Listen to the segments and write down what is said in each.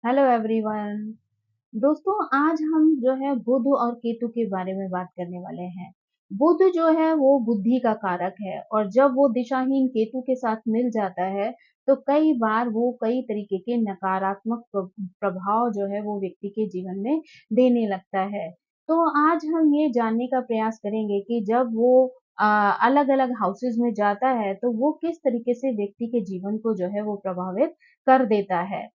Hello everyone. दोस्तों, आज हम जो है बुध और केतु के बारे में बात करने वाले हैं। बुध जो है वो बुद्धि का कारक है और जब वो दिशाहीन केतु के साथ मिल जाता है तो कई बार वो कई तरीके के नकारात्मक प्रभाव जो है वो व्यक्ति के जीवन में देने लगता है। तो आज हम ये जानने का प्रयास करेंगे कि जब वो अलग अलग हाउसेज में जाता है तो वो किस तरीके से व्यक्ति के जीवन को जो है वो प्रभावित कर देता है।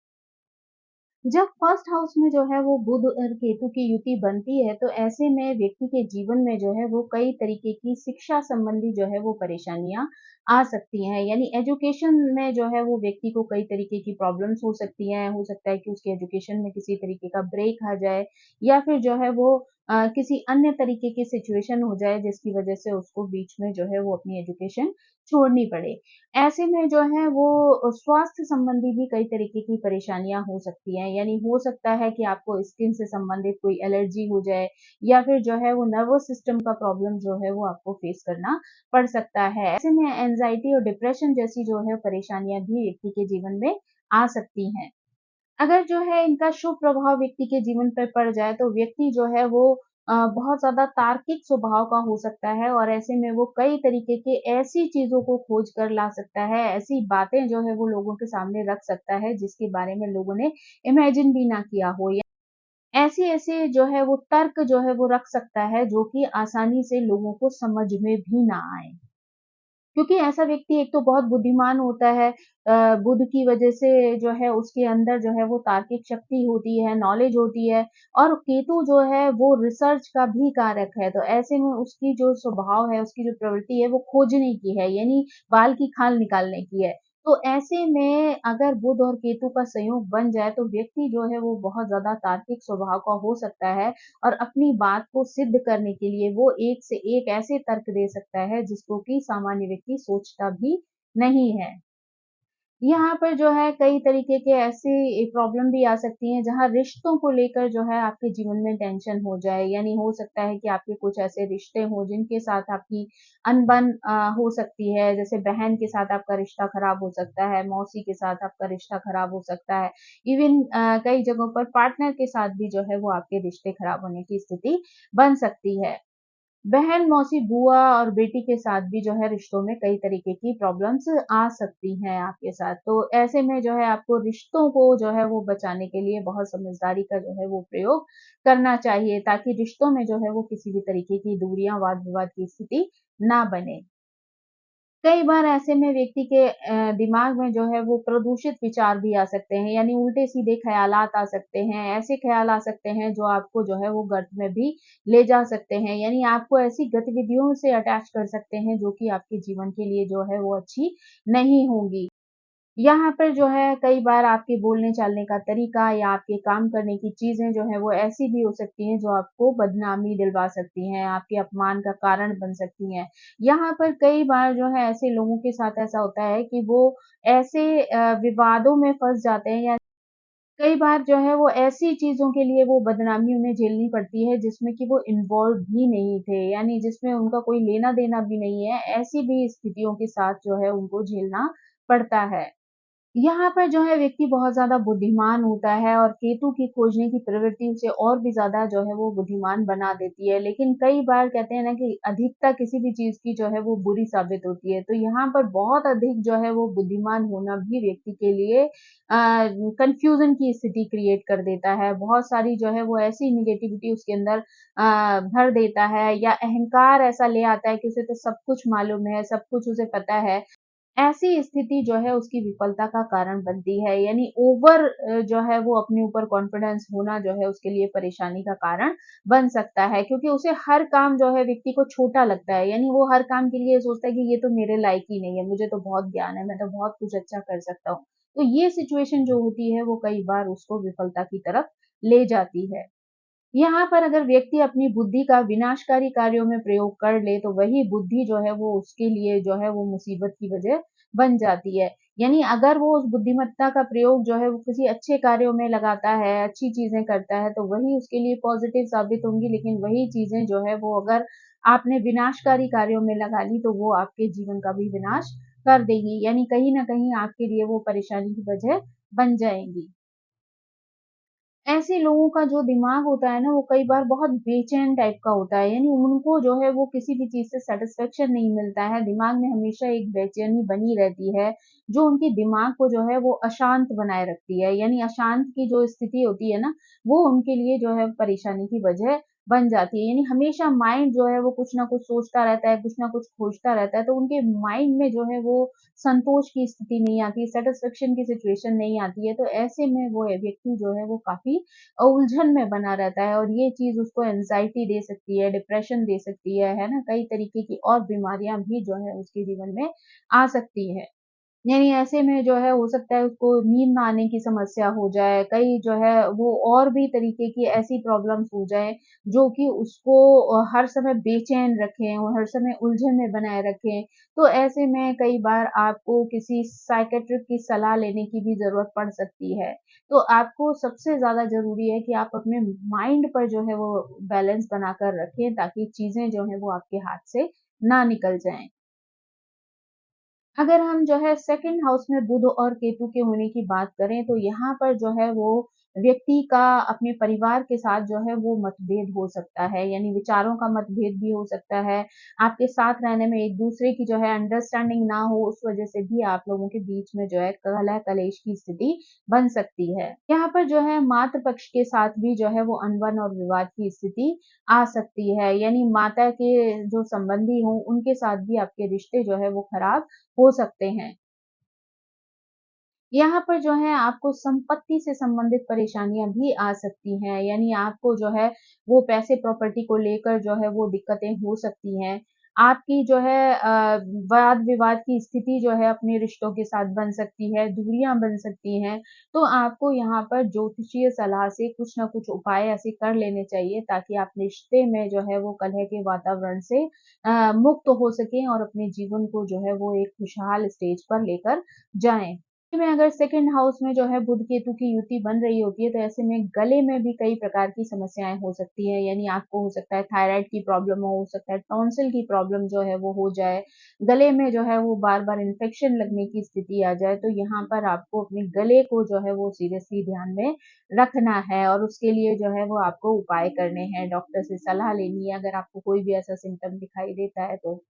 जब फर्स्ट हाउस में जो है वो बुध और केतु की युति बनती है तो ऐसे में व्यक्ति के जीवन में जो है वो कई तरीके की शिक्षा संबंधी जो है वो परेशानियां आ सकती हैं। यानी एजुकेशन में जो है वो व्यक्ति को कई तरीके की प्रॉब्लम्स हो सकती हैं। हो सकता है कि उसके एजुकेशन में किसी तरीके का ब्रेक आ जाए या फिर जो है वो किसी अन्य तरीके की सिचुएशन हो जाए जिसकी वजह से उसको बीच में जो है वो अपनी एजुकेशन छोड़नी पड़े। ऐसे में जो है वो स्वास्थ्य संबंधी भी कई तरीके की परेशानियां हो सकती हैं। यानी हो सकता है कि आपको स्किन से संबंधित कोई एलर्जी हो जाए या फिर जो है वो नर्वस सिस्टम का प्रॉब्लम जो है वो आपको फेस करना पड़ सकता है। ऐसे में एंजाइटी और डिप्रेशन जैसी जो है परेशानियां भी व्यक्ति के जीवन में आ सकती हैं। अगर जो है इनका शुभ प्रभाव व्यक्ति के जीवन पर पड़ जाए तो व्यक्ति जो है वो बहुत ज़्यादा तार्किक स्वभाव का हो सकता है और ऐसे में वो कई तरीके के ऐसी चीज़ों को खोज कर ला सकता है, ऐसी बातें जो है वो लोगों के सामने रख सकता है जिसके बारे में लोगों ने इमेजिन भी ना किया हो। या ऐसे-ऐसे जो है वो तर्क जो है वो रख सकता है जो कि आसानी से लोगों को समझ में भी ना आए। क्योंकि ऐसा व्यक्ति एक तो बहुत बुद्धिमान होता है। बुध की वजह से जो है उसके अंदर जो है वो तार्किक शक्ति होती है, नॉलेज होती है और केतु जो है वो रिसर्च का भी कारक है। तो ऐसे में उसकी जो स्वभाव है, उसकी जो प्रवृत्ति है वो खोजने की है, यानी बाल की खाल निकालने की है। तो ऐसे में अगर बुध और केतु का संयोग बन जाए तो व्यक्ति जो है वो बहुत ज़्यादा तार्किक स्वभाव का हो सकता है और अपनी बात को सिद्ध करने के लिए वो एक से एक ऐसे तर्क दे सकता है जिसको कि सामान्य व्यक्ति सोचता भी नहीं है। यहाँ पर जो है कई तरीके के ऐसी प्रॉब्लम भी आ सकती हैं जहाँ रिश्तों को लेकर जो है आपके जीवन में टेंशन हो जाए। यानी हो सकता है कि आपके कुछ ऐसे रिश्ते हों जिनके साथ आपकी अनबन हो सकती है। जैसे बहन के साथ आपका रिश्ता खराब हो सकता है, मौसी के साथ आपका रिश्ता खराब हो सकता है। इवन कई जगहों पर पार्टनर के साथ भी जो है वो आपके रिश्ते खराब होने की स्थिति बन सकती है। बहन, मौसी, बुआ और बेटी के साथ भी जो है रिश्तों में कई तरीके की प्रॉब्लम्स आ सकती हैं आपके साथ। तो ऐसे में जो है आपको रिश्तों को जो है वो बचाने के लिए बहुत समझदारी का जो है वो प्रयोग करना चाहिए ताकि रिश्तों में जो है वो किसी भी तरीके की दूरियां, वाद-विवाद की स्थिति ना बने। कई बार ऐसे में व्यक्ति के दिमाग में जो है वो प्रदूषित विचार भी आ सकते हैं, यानी उल्टे-सीधे ख़्यालात आ सकते हैं, ऐसे ख़्याल आ सकते हैं जो आपको जो है वो गर्त में भी ले जा सकते हैं, यानी आपको ऐसी गतिविधियों से अटैच कर सकते हैं जो कि आपके जीवन के लिए जो है वो अच्छी नहीं होंगी। यहाँ पर जो है कई बार आपके बोलने-चालने का तरीका या आपके काम करने की चीज़ें जो हैं वो ऐसी भी हो सकती हैं जो आपको बदनामी दिलवा सकती हैं, आपके अपमान का कारण बन सकती हैं। यहाँ पर कई बार जो है ऐसे लोगों के साथ ऐसा होता है कि वो ऐसे विवादों में फँस जाते हैं या कई बार जो है वो ऐसी चीज़ों के लिए वो बदनामी उन्हें झेलनी पड़ती है जिसमें कि वो इन्वॉल्व भी नहीं थे, यानी जिसमें उनका कोई लेना-देना भी नहीं है, ऐसी भी स्थितियों के साथ जो है उनको झेलना पड़ता है। यहाँ पर जो है व्यक्ति बहुत ज़्यादा बुद्धिमान होता है और केतु की खोजने की प्रवृत्ति उसे और भी ज़्यादा जो है वो बुद्धिमान बना देती है। लेकिन कई बार कहते हैं ना कि अधिकता किसी भी चीज़ की जो है वो बुरी साबित होती है। तो यहाँ पर बहुत अधिक जो है वो बुद्धिमान होना भी व्यक्ति के लिए कन्फ्यूज़न की स्थिति क्रिएट कर देता है। बहुत सारी जो है वो ऐसी नेगेटिविटी उसके अंदर भर देता है या अहंकार ऐसा ले आता है कि उसे तो सब कुछ मालूम है, सब कुछ उसे पता है। ऐसी स्थिति जो है उसकी विफलता का कारण बनती है, यानी ओवर जो है वो अपने ऊपर कॉन्फिडेंस होना जो है उसके लिए परेशानी का कारण बन सकता है क्योंकि उसे हर काम जो है व्यक्ति को छोटा लगता है, यानी वो हर काम के लिए सोचता है कि ये तो मेरे लायक ही नहीं है, मुझे तो बहुत ज्ञान है, मैं तो बहुत कुछ अच्छा कर सकता हूँ। तो ये सिचुएशन जो होती है वो कई बार उसको विफलता की तरफ ले जाती है। यहाँ पर अगर व्यक्ति अपनी बुद्धि का विनाशकारी कार्यों में प्रयोग कर ले, तो वही बुद्धि जो है वो उसके लिए जो है वो मुसीबत की वजह बन जाती है। यानी अगर वो उस बुद्धिमत्ता का प्रयोग जो है वो किसी अच्छे कार्यों में लगाता है, अच्छी चीज़ें करता है, तो वही उसके लिए पॉज़िटिव साबित होंगी, लेकिन वही चीज़ें जो है वो अगर आपने विनाशकारी कार्यों में लगा ली, तो वो आपके जीवन का भी विनाश कर देंगी। यानी कहीं न कहीं आपके लिए वो परेशानी की वजह बन जाएँगी। ऐसे लोगों का जो दिमाग होता है ना, वो कई बार बहुत बेचैन टाइप का होता है, यानी उनको जो है वो किसी भी चीज़ से सैटिस्फैक्शन नहीं मिलता है, दिमाग में हमेशा एक बेचैनी बनी रहती है, जो उनके दिमाग को जो है वो अशांत बनाए रखती है, यानी अशांत की जो स्थिति होती है ना, वो उनके लिए जो है परेशानी की वजह बन जाती है, यानी हमेशा माइंड जो है वो कुछ ना कुछ सोचता रहता है, कुछ ना कुछ खोजता रहता है, तो उनके माइंड में जो है वो संतोष की स्थिति नहीं आती, सैटिस्फैक्शन की सिचुएशन नहीं आती है, तो ऐसे में वो व्यक्ति जो है वो काफ़ी उलझन में बना रहता है और ये चीज़ उसको एंग्ज़ायटी दे सकती है, डिप्रेशन दे सकती है ना? कई तरीके की और बीमारियाँ भी जो है उसके जीवन में आ सकती है। यानी ऐसे में जो है हो सकता है उसको नींद ना आने की समस्या हो जाए, कई जो है वो और भी तरीके की ऐसी प्रॉब्लम्स हो जाएँ, जो कि उसको हर समय बेचैन रखें और हर समय उलझन में बनाए रखें। तो ऐसे में कई बार आपको किसी साइकियाट्रिस्ट की सलाह लेने की भी ज़रूरत पड़ सकती है। तो आपको सबसे ज़्यादा ज़रूरी है कि आप अपने माइंड पर जो है वो बैलेंस बनाकर रखें ताकि चीज़ें जो हैं वो आपके हाथ से ना निकल जाएँ। अगर हम जो है सेकंड हाउस में बुध और केतु के होने की बात करें तो यहाँ पर जो है वो व्यक्ति का अपने परिवार के साथ जो है वो मतभेद हो सकता है यानी विचारों का मतभेद भी हो सकता है। आपके साथ रहने में एक-दूसरे की जो है अंडरस्टैंडिंग ना हो उस वजह से भी आप लोगों के बीच में जो है कलह-कलेश की स्थिति बन सकती है। यहाँ पर जो है मातृ पक्ष के साथ भी जो है वो अनबन और विवाद की स्थिति आ सकती है। यानी माता के जो संबंधी हों उनके साथ भी आपके रिश्ते जो है वो खराब हो सकते हैं। यहाँ पर जो है आपको संपत्ति से संबंधित परेशानियाँ भी आ सकती हैं, यानी आपको जो है वो पैसे प्रॉपर्टी को लेकर जो है वो दिक्कतें हो सकती हैं। आपकी जो है वाद-विवाद की स्थिति जो है अपने रिश्तों के साथ बन सकती है, दूरियाँ बन सकती हैं। तो आपको यहाँ पर ज्योतिषीय सलाह से कुछ न कुछ उपाय ऐसे कर लेने चाहिए ताकि आप रिश्ते में जो है वो कलह के वातावरण से मुक्त हो सकें और अपने जीवन को जो है वो एक खुशहाल स्टेज पर लेकर जाएँ। में अगर सेकंड हाउस में जो है बुध केतु की युति बन रही होती है तो ऐसे में गले में भी कई प्रकार की समस्याएं हो सकती है यानी आपको हो सकता है थायराइड की प्रॉब्लम हो सकता है टॉन्सिल की प्रॉब्लम जो है वो हो जाए गले में जो है वो बार बार इन्फेक्शन लगने की स्थिति आ जाए तो यहाँ पर आपको अपने गले को जो है वो सीरियसली ध्यान में रखना है और उसके लिए जो है वो आपको उपाय करने हैं डॉक्टर से सलाह लेनी है अगर आपको कोई भी ऐसा सिम्टम दिखाई देता है तो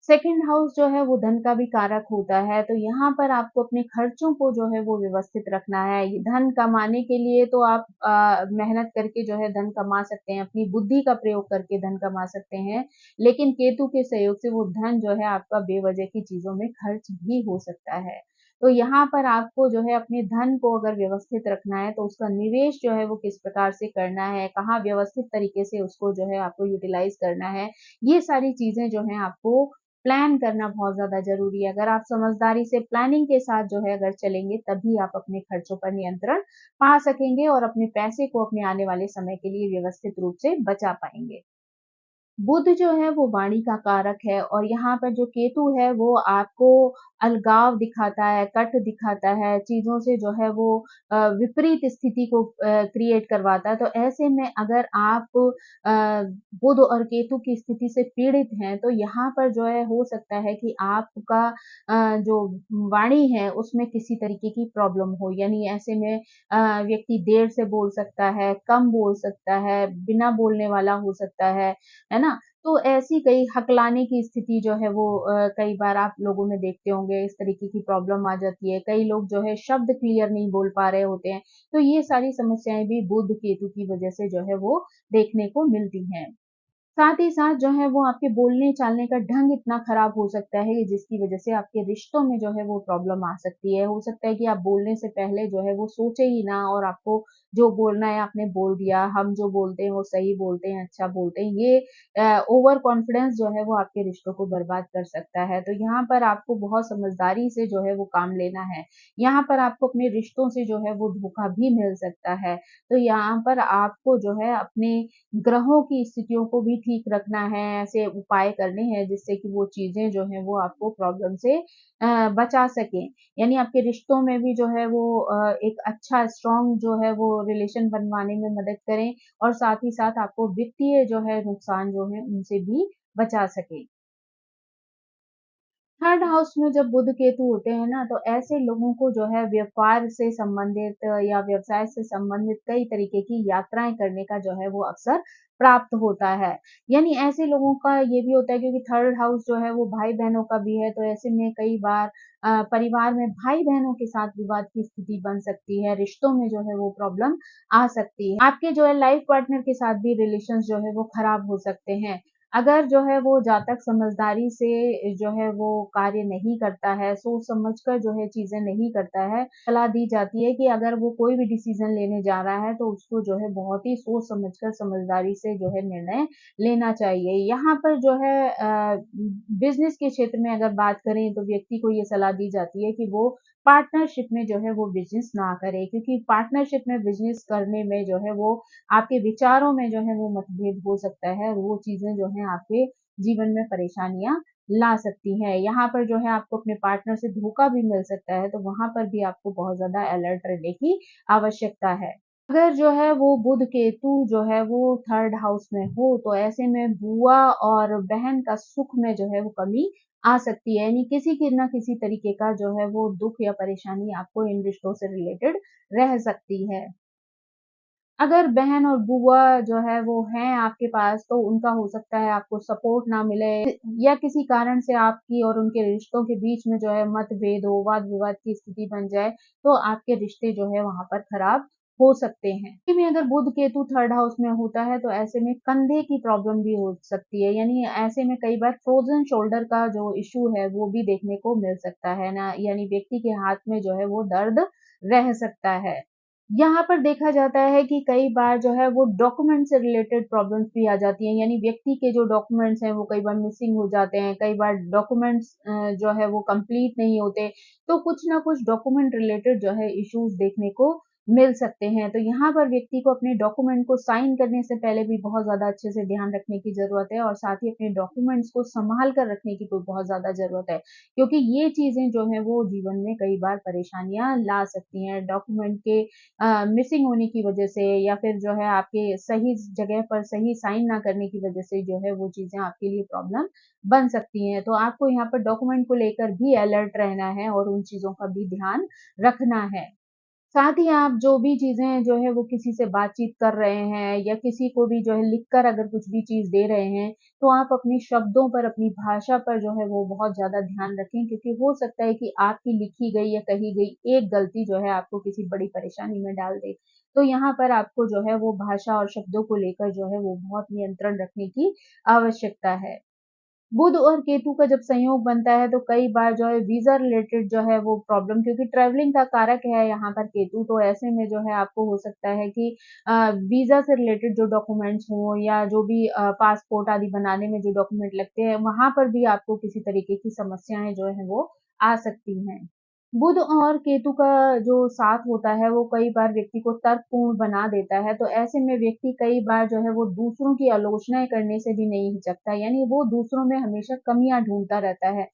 सेकंड हाउस जो है वो धन का भी कारक होता है, तो यहाँ पर आपको अपने खर्चों को जो है वो व्यवस्थित रखना है। ये धन कमाने के लिए तो आप मेहनत करके जो है धन कमा सकते हैं, अपनी बुद्धि का प्रयोग करके धन कमा सकते हैं, लेकिन केतु के सहयोग से वो धन जो है आपका बेवजह की चीज़ों में खर्च भी हो सकता है। तो यहाँ पर आपको जो है अपने धन को अगर व्यवस्थित रखना है, तो उसका निवेश जो है वो किस प्रकार से करना है, कहाँ व्यवस्थित तरीके से उसको जो है आपको यूटिलाइज़ करना है, ये सारी चीज़ें जो हैं आपको प्लान करना बहुत ज़्यादा ज़रूरी है। अगर आप समझदारी से प्लानिंग के साथ जो है अगर चलेंगे, तभी आप अपने खर्चों पर नियंत्रण पा सकेंगे और अपने पैसे को अपने आने वाले समय के लिए व्यवस्थित रूप से बचा पाएँगे। बुध जो है वो वाणी का कारक है और यहाँ पर जो केतु है वो आपको अलगाव दिखाता है, कट दिखाता है, चीज़ों से जो है वो विपरीत स्थिति को क्रिएट करवाता है। तो ऐसे में अगर आप बुध और केतु की स्थिति से पीड़ित हैं, तो यहाँ पर जो है हो सकता है कि आपका जो वाणी है उसमें किसी तरीके की प्रॉब्लम हो। यानी ऐसे में व्यक्ति देर से बोल सकता है, कम बोल सकता है, बिना बोलने वाला हो सकता है ना? तो ऐसी कई हकलाने की स्थिति जो है वो कई बार आप लोगों में देखते होंगे इस तरीके की प्रॉब्लम आ जाती है। कई लोग जो है शब्द क्लियर नहीं बोल पा रहे होते हैं। तो ये सारी समस्याएँ भी बुध, केतु की वजह से जो है वो देखने को मिलती हैं। साथ ही साथ जो है वो आपके बोलने-चालने का ढंग इतना खराब हो सकता है जिसकी वज़ह से आपके रिश्तों में जो है वो प्रॉब्लम आ सकती है। हो सकता है कि आप बोलने से पहले जो है वो सोचे ही ना और आपको जो बोलना है आपने बोल दिया। हम जो बोलते हैं वो सही बोलते हैं, अच्छा बोलते हैं। ये ओवर कॉन्फिडेंस जो है वो आपके रिश्तों को बर्बाद कर सकता है। तो यहाँ पर आपको बहुत समझदारी से जो है वो काम लेना है। यहाँ पर आपको अपने रिश्तों से जो है वो धोखा भी मिल सकता है। तो यहाँ पर आपको जो है अपने ग्रहों की स्थितियों को भी ठीक रखना है, ऐसे उपाय करने हैं जिससे कि वो चीज़ें जो हैं वो आपको प्रॉब्लम से बचा सकें। यानी आपके रिश्तों में भी जो है वो एक अच्छा स्ट्रॉन्ग जो है वो रिलेशन बनवाने में मदद करें और साथ ही साथ आपको वित्तीय जो है नुकसान जो है उनसे भी बचा सकें। थर्ड हाउस में जब बुध केतु होते हैं ना, तो ऐसे लोगों को जो है व्यापार से संबंधित या व्यवसाय से संबंधित कई तरीके की यात्राएं करने का जो है वो अवसर प्राप्त होता है। यानी ऐसे लोगों का ये भी होता है, क्योंकि थर्ड हाउस जो है वो भाई बहनों का भी है, तो ऐसे में कई बार परिवार में भाई बहनों के साथ विवाद की स्थिति बन सकती है, रिश्तों में जो है वो प्रॉब्लम आ सकती है। आपके जो है लाइफ पार्टनर के साथ भी रिलेशन जो है वो खराब हो सकते हैं। अगर जो है वो जातक समझदारी से जो है वो कार्य नहीं करता है, सोच समझ कर जो है चीज़ें नहीं करता है, सलाह दी जाती है कि अगर वो कोई भी डिसीज़न लेने जा रहा है, तो उसको जो है बहुत ही सोच समझ कर समझदारी से जो है निर्णय लेना चाहिए। यहाँ पर जो है बिज़नेस के क्षेत्र में अगर बात करें, तो व्यक्ति को ये सलाह दी जाती है कि वो पार्टनरशिप में जो है वो बिज़नेस ना करे, क्योंकि पार्टनरशिप में बिज़नेस करने में जो है वो आपके विचारों में जो है वो मतभेद हो सकता है, और वो चीज़ें जो हैं आपके जीवन में परेशानियाँ ला सकती हैं। यहाँ पर जो है आपको अपने पार्टनर से धोखा भी मिल सकता है, तो वहाँ पर भी आपको बहुत ज़्यादा अलर्ट रहने की आवश्यकता है। अगर जो है वो बुध केतु जो है वो थर्ड हाउस में हो, तो ऐसे में बुआ और बहन का सुख में जो है वो कमी आ सकती है, यानी किसी की ना किसी तरीके का जो है वो दुख या परेशानी आपको इन रिश्तों से रिलेटेड रह सकती है। अगर बहन और बुआ जो है वो हैं आपके पास, तो उनका हो सकता है आपको सपोर्ट ना मिले, या किसी कारण से आपकी और उनके रिश्तों के बीच में जो है मतभेद हो, वाद-विवाद की स्थिति बन जाए, तो आपके रिश्ते जो है वहाँ पर खराब हो सकते हैं। ऐसे में अगर बुध केतु थर्ड हाउस में होता है, तो ऐसे में कंधे की प्रॉब्लम भी हो सकती है, यानी ऐसे में कई बार फ्रोज़न शोल्डर का जो इश्यू है वो भी देखने को मिल सकता है ना, यानी व्यक्ति के हाथ में जो है वो दर्द रह सकता है। यहाँ पर देखा जाता है कि कई बार जो है वो डॉक्यूमेंट से रिलेटेड प्रॉब्लम्स भी आ जाती हैं, यानी व्यक्ति के जो डॉक्यूमेंट्स हैं वो कई बार मिसिंग हो जाते हैं, कई बार डॉक्यूमेंट्स जो है वो कंप्लीट नहीं होते, तो कुछ ना कुछ डॉक्यूमेंट रिलेटेड जो है इश्यूज देखने को मिल सकते हैं। तो यहाँ पर व्यक्ति को अपने डॉक्यूमेंट को साइन करने से पहले भी बहुत ज़्यादा अच्छे से ध्यान रखने की ज़रूरत है, और साथ ही अपने डॉक्यूमेंट्स को सँभाल कर रखने की तो बहुत ज़्यादा ज़रूरत है, क्योंकि ये चीज़ें जो हैं वो जीवन में कई बार परेशानियाँ ला सकती हैं। डॉक्यूमेंट के मिसिंग होने की वजह से, या फिर जो है आपके सही जगह पर सही साइन ना करने की वजह से जो है वो चीज़ें आपके लिए प्रॉब्लम बन सकती हैं। तो आपको यहाँ पर डॉक्यूमेंट को लेकर भी अलर्ट रहना है और उन चीज़ों का भी ध्यान रखना है। साथ ही आप जो भी चीज़ें जो है वो किसी से बातचीत कर रहे हैं, या किसी को भी जो है लिखकर अगर कुछ भी चीज़ दे रहे हैं, तो आप अपने शब्दों पर, अपनी भाषा पर जो है वो बहुत ज़्यादा ध्यान रखें, क्योंकि हो सकता है कि आपकी लिखी गई या कही गई एक गलती जो है आपको किसी बड़ी परेशानी में डाल दे। तो यहाँ पर आपको जो है वो भाषा और शब्दों को लेकर जो है वो बहुत नियंत्रण रखने की आवश्यकता है। बुध और केतु का जब संयोग बनता है, तो कई बार जो है वीज़ा रिलेटेड जो है वो प्रॉब्लम, क्योंकि ट्रैवलिंग का कारक है यहाँ पर केतु, तो ऐसे में जो है आपको हो सकता है कि वीज़ा से रिलेटेड जो डॉक्यूमेंट्स हों, या जो भी पासपोर्ट आदि बनाने में जो डॉक्यूमेंट लगते हैं, वहाँ पर भी आपको किसी तरीके की समस्याएँ जो हैं वो आ सकती हैं। बुध और केतु का जो साथ होता है, वो कई बार व्यक्ति को तर्कपूर्ण बना देता है, तो ऐसे में व्यक्ति कई बार जो है वो दूसरों की आलोचनाएँ करने से भी नहीं हिचकता, यानी वो दूसरों में हमेशा कमियाँ ढूँढता रहता है।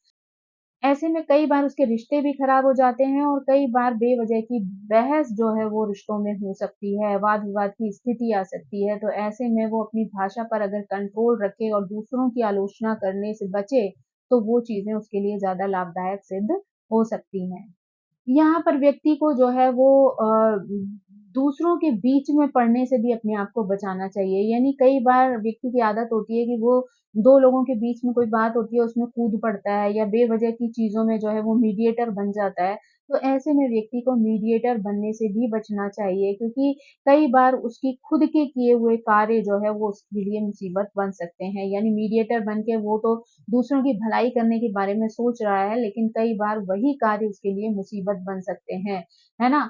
ऐसे में कई बार उसके रिश्ते भी खराब हो जाते हैं, और कई बार बेवजह की बहस जो है वो रिश्तों में हो सकती है, वाद-विवाद की स्थिति आ सकती है, तो ऐसे में वो अपनी भाषा पर अगर कंट्रोल रखे और दूसरों की आलोचना करने से बचे, तो वो चीज़ें उसके लिए ज़्यादा लाभदायक सिद्ध हो सकती हैं। यहाँ पर व्यक्ति को जो है वो दूसरों के बीच में पड़ने से भी अपने आप को बचाना चाहिए। यानी कई बार व्यक्ति की आदत होती है कि वो 2 लोगों के बीच में कोई बात होती है, उसमें कूद पड़ता है, या बेवजह की चीज़ों में जो है वो मीडिएटर बन जाता है। तो ऐसे में व्यक्ति को मीडिएटर बनने से भी बचना चाहिए, क्योंकि कई बार उसकी खुद के किए हुए कार्य जो है वो उसके लिए मुसीबत बन सकते हैं। यानी मीडिएटर बन के वो तो दूसरों की भलाई करने के बारे में सोच रहा है, लेकिन कई बार वही कार्य उसके लिए मुसीबत बन सकते हैं, है ना?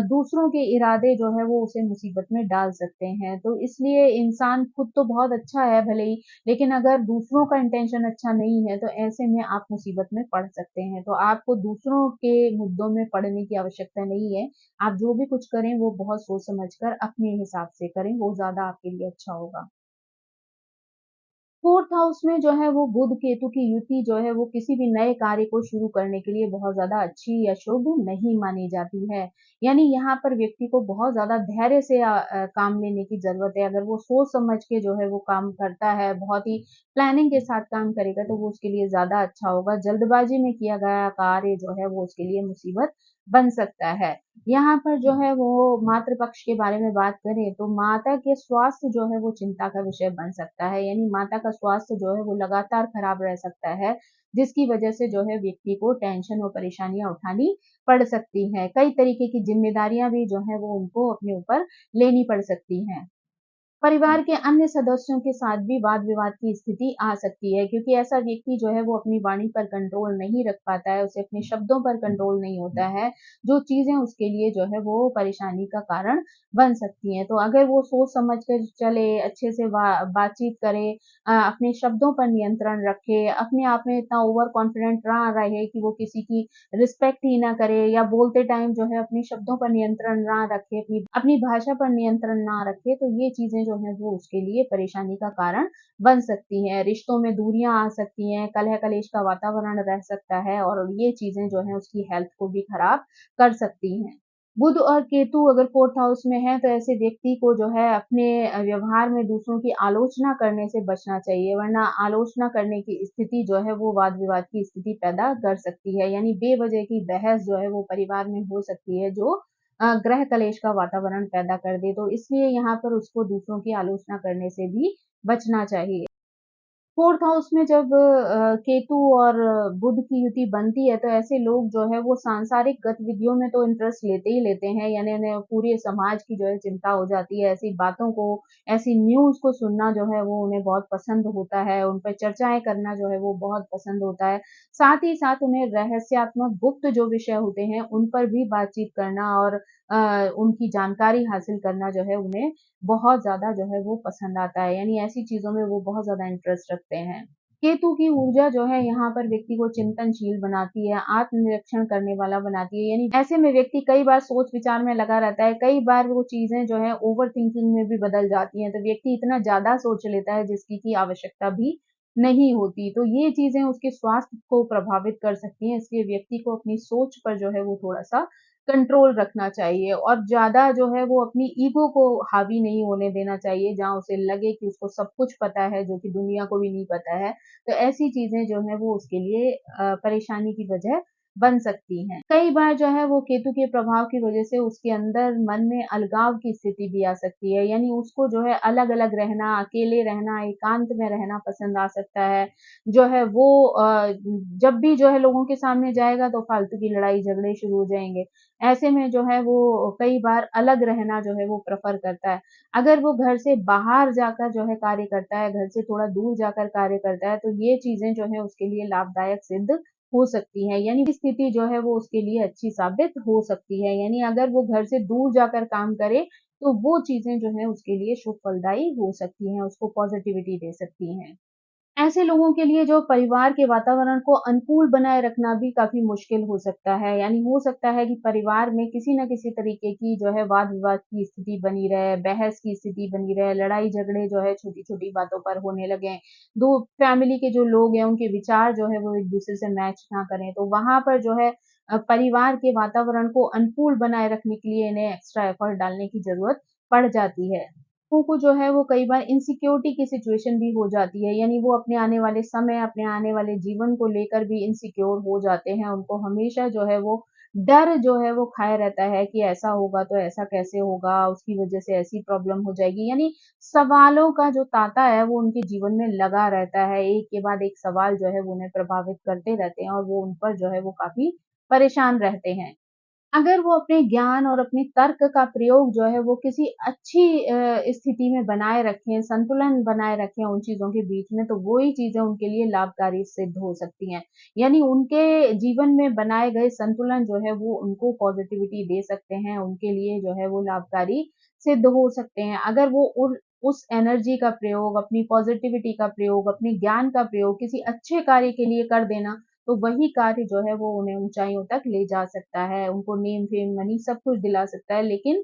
दूसरों के इरादे जो है वो उसे मुसीबत में डाल सकते हैं। तो इसलिए इंसान खुद तो बहुत अच्छा है भले ही, लेकिन अगर दूसरों का इंटेंशन अच्छा नहीं है, तो ऐसे में आप मुसीबत में पड़ सकते हैं। तो आपको दूसरों के मुद्दों में पड़ने की आवश्यकता नहीं है। आप जो भी कुछ करें वो बहुत सोच समझ कर अपने हिसाब से करें, वो ज़्यादा आपके लिए अच्छा होगा। फोर्थ हाउस में जो है वो बुध केतु की युति जो है वो किसी भी नए कार्य को शुरू करने के लिए बहुत ज्यादा अच्छी या शुभ नहीं मानी जाती है। यानी यहाँ पर व्यक्ति को बहुत ज्यादा धैर्य से काम लेने की जरूरत है। अगर वो सोच समझ के जो है वो काम करता है, बहुत ही प्लानिंग के साथ काम करेगा तो वो उसके लिए ज्यादा अच्छा होगा। जल्दबाजी में किया गया कार्य जो है वो उसके लिए मुसीबत बन सकता है। यहाँ पर जो है वो मातृ पक्ष के बारे में बात करें तो माता के स्वास्थ्य जो है वो चिंता का विषय बन सकता है। यानी माता का स्वास्थ्य जो है वो लगातार खराब रह सकता है, जिसकी वजह से जो है व्यक्ति को टेंशन और परेशानियां उठानी पड़ सकती हैं। कई तरीके की जिम्मेदारियां भी जो है वो उनको अपने ऊपर लेनी पड़ सकती हैं। परिवार के अन्य सदस्यों के साथ भी वाद-विवाद की स्थिति आ सकती है, क्योंकि ऐसा व्यक्ति जो है वो अपनी वाणी पर कंट्रोल नहीं रख पाता है, उसे अपने शब्दों पर कंट्रोल नहीं होता है, जो चीज़ें उसके लिए जो है वो परेशानी का कारण बन सकती हैं। तो अगर वो सोच समझ कर चले, अच्छे से बातचीत करे, अपने शब्दों पर नियंत्रण रखे, अपने आप में इतना ओवर कॉन्फिडेंट ना रहे कि वो किसी की रिस्पेक्ट ही ना करे, या बोलते टाइम जो है अपने शब्दों पर नियंत्रण ना रखे, अपनी अपनी भाषा पर नियंत्रण ना रखे, तो ये चीजें जो है वो उसके लिए परेशानी का कारण बन सकती हैं। रिश्तों में दूरियां आ सकती हैं, कलह कलेश का वातावरण रह सकता है, और ये चीजें जो है उसकी हेल्थ को भी खराब कर सकती हैं। बुध और केतु अगर फोर्थ हाउस में है तो ऐसे व्यक्ति को जो है अपने व्यवहार में दूसरों की आलोचना करने से बचना चाहिए, वरना आलोचना करने की स्थिति जो है वो वाद विवाद की स्थिति पैदा कर सकती है। यानी बेवजह की बहस जो है वो परिवार में हो सकती है, जो ग्रह कलेश का वातावरण पैदा कर दे। तो इसलिए यहाँ पर उसको दूसरों की आलोचना करने से भी बचना चाहिए। फोर्थ हाउस में जब केतु और बुध की युति बनती है तो ऐसे लोग जो है वो सांसारिक गतिविधियों में तो इंटरेस्ट लेते ही लेते हैं। यानी उन्हें पूरे समाज की जो है चिंता हो जाती है, ऐसी बातों को, ऐसी न्यूज को सुनना जो है वो उन्हें बहुत पसंद होता है, उन पर चर्चाएं करना जो है वो बहुत पसंद होता है। साथ ही साथ उन्हें रहस्यात्मक गुप्त जो विषय होते हैं उन पर भी बातचीत करना और उनकी जानकारी हासिल करना जो है उन्हें बहुत ज़्यादा जो है वो पसंद आता है। यानी ऐसी चीज़ों में वो बहुत ज़्यादा इंटरेस्ट रखते हैं। केतु की ऊर्जा जो है यहाँ पर व्यक्ति को चिंतनशील बनाती है, आत्मनिरीक्षण करने वाला बनाती है। यानी ऐसे में व्यक्ति कई बार सोच विचार में लगा रहता है, कई बार वो चीज़ें जो है ओवर थिंकिंग में भी बदल जाती हैं, तो व्यक्ति इतना ज़्यादा सोच लेता है जिसकी की आवश्यकता भी नहीं होती। तो ये चीज़ें उसके स्वास्थ्य को प्रभावित कर सकती हैं, इसलिए व्यक्ति को अपनी सोच पर जो है वो थोड़ा-सा कंट्रोल रखना चाहिए, और ज़्यादा जो है वो अपनी ईगो को हावी नहीं होने देना चाहिए, जहाँ उसे लगे कि उसको सब कुछ पता है जो कि दुनिया को भी नहीं पता है। तो ऐसी चीज़ें जो है वो उसके लिए परेशानी की वजह बन सकती हैं। कई बार जो है वो केतु के प्रभाव की वजह से उसके अंदर मन में अलगाव की स्थिति भी आ सकती है। यानी उसको जो है अलग-अलग रहना, अकेले रहना, एकांत में रहना पसंद आ सकता है। जो है वो जब भी जो है लोगों के सामने जाएगा तो फालतू की लड़ाई झगड़े शुरू हो जाएँगे। ऐसे में जो है वो कई बार अलग रहना जो है वो प्रेफ़र करता है। अगर वो घर से बाहर जाकर जो है कार्य करता है, घर से थोड़ा दूर जाकर कार्य करता है, तो ये चीज़ें जो है उसके लिए लाभदायक सिद्ध हो सकती हैं। यानी स्थिति जो है वो उसके लिए अच्छी साबित हो सकती है। यानी अगर वो घर से दूर जाकर काम करे, तो वो चीज़ें जो हैं उसके लिए शुभ फलदायी हो सकती हैं, उसको पॉज़िटिविटी दे सकती हैं। ऐसे लोगों के लिए जो परिवार के वातावरण को अनुकूल बनाए रखना भी काफ़ी मुश्किल हो सकता है। यानी हो सकता है कि परिवार में किसी न किसी तरीके की जो है वाद-विवाद की स्थिति बनी रहे, बहस की स्थिति बनी रहे, लड़ाई-झगड़े जो है छोटी-छोटी बातों पर होने लगें। 2 फैमिली के जो लोग हैं उनके विचार जो है वो एक-दूसरे से मैच ना करें। तो वहाँ पर जो है परिवार के वातावरण को अनुकूल बनाए रखने के लिए इन्हें एक्स्ट्रा एफर्ट डालने की ज़रूरत पड़ जाती है। लोगों को जो है वो कई बार इनसिक्योरिटी की सिचुएशन भी हो जाती है। यानी वो अपने आने वाले समय, अपने आने वाले जीवन को लेकर भी इनसिक्योर हो जाते हैं। उनको हमेशा जो है वो डर जो है वो खाए रहता है कि ऐसा होगा तो ऐसा कैसे होगा, उसकी वज़ह से ऐसी प्रॉब्लम हो जाएगी। यानी सवालों का जो तांता है वो उनके जीवन में लगा रहता है। एक के बाद एक सवाल जो है वो उन्हें प्रभावित करते रहते हैं, और वो उन पर जो है वो काफ़ी परेशान रहते हैं। अगर वो अपने ज्ञान और अपने तर्क का प्रयोग जो है वो किसी अच्छी स्थिति में बनाए रखें, संतुलन बनाए रखें उन चीज़ों के बीच में, तो वो ही चीज़ें उनके लिए लाभकारी सिद्ध हो सकती हैं। यानी उनके जीवन में बनाए गए संतुलन जो है वो उनको पॉज़िटिविटी दे सकते हैं, उनके लिए जो है वो लाभकारी सिद्ध हो सकते हैं। अगर वो उस एनर्जी का प्रयोग, अपनी पॉज़िटिविटी का प्रयोग, अपने ज्ञान का प्रयोग किसी अच्छे कार्य के लिए कर देना, तो वही कार्य जो है वो उन्हें ऊँचाइयों तक ले जा सकता है, उनको नेम, फेम, मनी सब कुछ दिला सकता है। लेकिन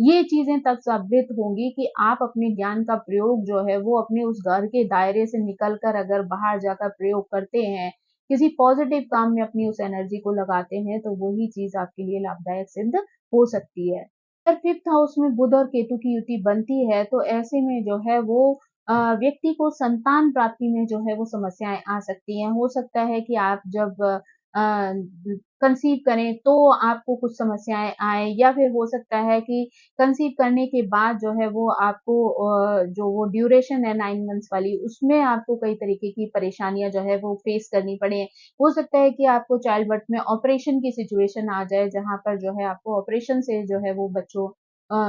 ये चीज़ें तब साबित होंगी कि आप अपने ज्ञान का प्रयोग जो है वो अपने उस घर के दायरे से निकल कर अगर बाहर जाकर प्रयोग करते हैं, किसी पॉजिटिव काम में अपनी उस एनर्जी को लगाते हैं, तो वही चीज़ आपके लिए लाभदायक सिद्ध हो सकती है। अगर 5th हाउस में बुध और केतु की युति बनती है, तो ऐसे में जो है वो व्यक्ति को संतान प्राप्ति में जो है वो समस्याएँ आ सकती हैं। हो सकता है कि आप जब अ, कंसीव करें तो आपको कुछ समस्याएँ आएँ, या फिर हो सकता है कि कंसीव करने के बाद जो है वो आपको जो वो ड्यूरेशन है 9 मंथ्स वाली, उसमें आपको कई तरीके की परेशानियाँ जो है वो फेस करनी पड़े। हो सकता है कि आपको चाइल्ड बर्थ में ऑपरेशन की सिचुएशन आ जाए, जहाँ पर जो है आपको ऑपरेशन से जो है वो बच्चों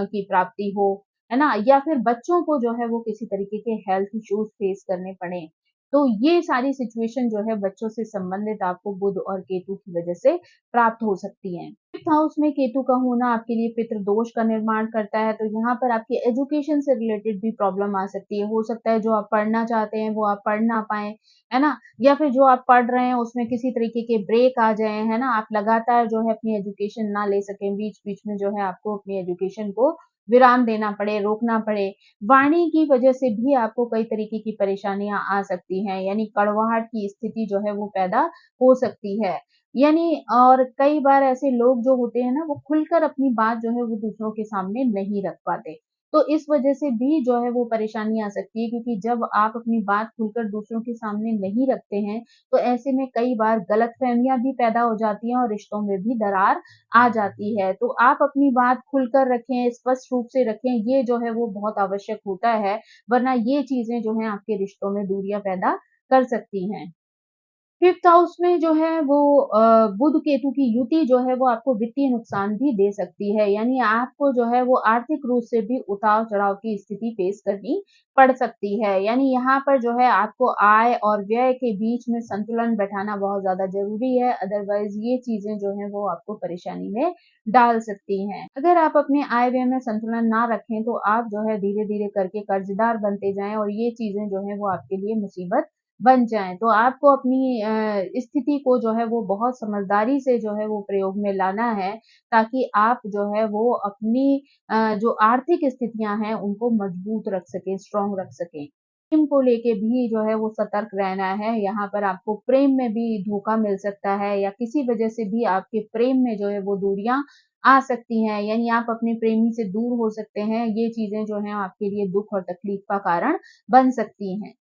की प्राप्ति हो, है ना? या फिर बच्चों को जो है वो किसी तरीके के हेल्थ इश्यूज़ फेस करने पड़ें। तो ये सारी सिचुएशन जो है बच्चों से संबंधित आपको बुध और केतु की वजह से प्राप्त हो सकती हैं। 5th हाउस में केतु का होना आपके लिए पितृदोष का निर्माण करता है, तो यहाँ पर आपकी एजुकेशन से रिलेटेड भी प्रॉब्लम आ सकती है। हो सकता है जो आप पढ़ना चाहते हैं वो आप पढ़ ना पाएँ, है ना? या फिर जो आप पढ़ रहे हैं उसमें किसी तरीके के ब्रेक आ जाएँ, है ना? आप लगातार जो है अपनी एजुकेशन ना ले सकें, बीच-बीच में जो है आपको अपनी एजुकेशन को विराम देना पड़े, रोकना पड़े। वाणी की वजह से भी आपको कई तरीके की परेशानियाँ आ सकती हैं, यानी कड़वाहट की स्थिति जो है वो पैदा हो सकती है। यानी और कई बार ऐसे लोग जो होते हैं ना, वो खुलकर अपनी बात जो है वो दूसरों के सामने नहीं रख पाते। तो इस वजह से भी जो है वो परेशानी आ सकती है, क्योंकि जब आप अपनी बात खुलकर दूसरों के सामने नहीं रखते हैं, तो ऐसे में कई बार गलतफ़हमियाँ भी पैदा हो जाती हैं और रिश्तों में भी दरार आ जाती है। तो आप अपनी बात खुलकर रखें, स्पष्ट रूप से रखें, ये जो है वो बहुत आवश्यक होता है, वरना ये चीज़ें जो हैं आपके रिश्तों में दूरियाँ पैदा कर सकती हैं। 5th हाउस में जो है वो बुध केतु की युति जो है वो आपको वित्तीय नुकसान भी दे सकती है, यानी आपको जो है वो आर्थिक रूप से भी उतार-चढ़ाव की स्थिति फेस करनी पड़ सकती है। यानी यहाँ पर जो है आपको आय और व्यय के बीच में संतुलन बैठाना बहुत ज़्यादा ज़रूरी है, अदरवाइज़ ये चीज़ें जो हैं वो आपको परेशानी में डाल सकती हैं। अगर आप अपने आय-व्यय में संतुलन ना रखें, तो आप जो है धीरे-धीरे करके कर्ज़दार बनते जाएँ और ये चीज़ें जो हैं वो आपके लिए मुसीबत बन जाएँ। तो आपको अपनी स्थिति को जो है वो बहुत समझदारी से जो है वो प्रयोग में लाना है, ताकि आप जो है वो अपनी जो आर्थिक स्थितियाँ हैं उनको मजबूत रख सकें, स्ट्रॉन्ग रख सकें। प्रेम को लेके भी जो है वो सतर्क रहना है, यहाँ पर आपको प्रेम में भी धोखा मिल सकता है, या किसी वजह से भी आपके प्रेम में जो है वो दूरियाँ आ सकती हैं, यानी आप अपने प्रेमी से दूर हो सकते हैं। ये चीज़ें जो हैं आपके लिए दुःख और तकलीफ का कारण बन सकती हैं।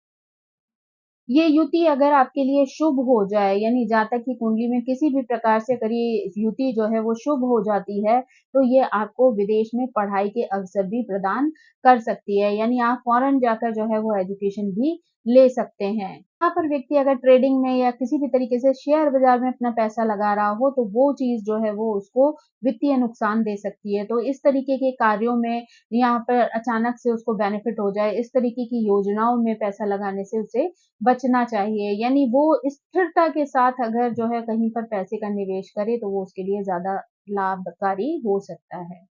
ये युति अगर आपके लिए शुभ हो जाए, यानी जातक की कुंडली में किसी भी प्रकार से अगर ये युति जो है वो शुभ हो जाती है, तो ये आपको विदेश में पढ़ाई के अवसर भी प्रदान कर सकती है, यानी आप फ़ॉरेन जाकर जो है वो एजुकेशन भी ले सकते हैं। यहाँ पर व्यक्ति अगर ट्रेडिंग में या किसी भी तरीके से शेयर बाज़ार में अपना पैसा लगा रहा हो, तो वो चीज़ जो है वो उसको वित्तीय नुकसान दे सकती है। तो इस तरीके के कार्यों में यहाँ पर अचानक से उसको बेनिफिट हो जाए, इस तरीके की योजनाओं में पैसा लगाने से उसे बचना चाहिए, यानी वो स्थिरता के साथ अगर जो है कहीं पर पैसे का निवेश करे, तो वो उसके लिए ज़्यादा लाभकारी हो सकता है।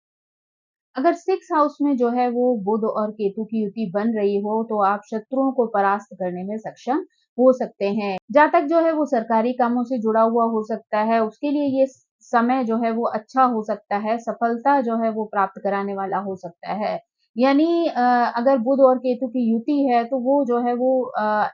अगर 6th हाउस में जो है वो बुध और केतु की युति बन रही हो, तो आप शत्रुओं को परास्त करने में सक्षम हो सकते हैं। जातक जो है वो सरकारी कामों से जुड़ा हुआ हो सकता है, उसके लिए ये समय जो है वो अच्छा हो सकता है, सफलता जो है वो प्राप्त कराने वाला हो सकता है। यानी अगर बुध और केतु की युति है, तो वो जो है वो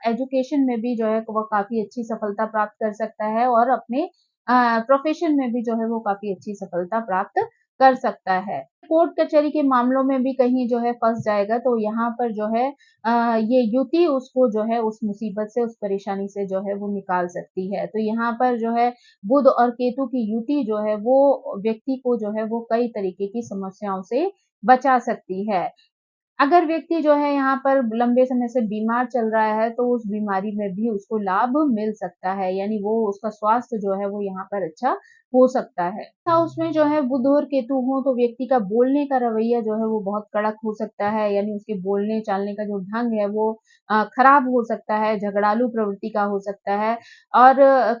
एजुकेशन में भी जो है वो काफ़ी अच्छी सफलता प्राप्त कर सकता है, और अपने प्रोफ़ेशन में भी जो है वो काफ़ी अच्छी सफलता प्राप्त कर सकता है। कोर्ट कचहरी के मामलों में भी कहीं जो है फँस जाएगा, तो यहाँ पर जो है ये युति उसको जो है उस मुसीबत से, उस परेशानी से जो है वो निकाल सकती है। तो यहाँ पर जो है बुध और केतु की युति जो है वो व्यक्ति को जो है वो कई तरीके की समस्याओं से बचा सकती है। अगर व्यक्ति जो है यहाँ पर लंबे समय से बीमार चल रहा है, तो उस बीमारी में भी उसको लाभ मिल सकता है, यानी वो उसका स्वास्थ्य जो है वो यहाँ पर अच्छा हो सकता है। हाँ, उसमें जो है बुध और केतु हो, तो व्यक्ति का बोलने का रवैया जो है वो बहुत कड़क हो सकता है, यानी उसके बोलने-चालने का जो ढंग है वो खराब हो सकता है, झगड़ालू प्रवृत्ति का हो सकता है, और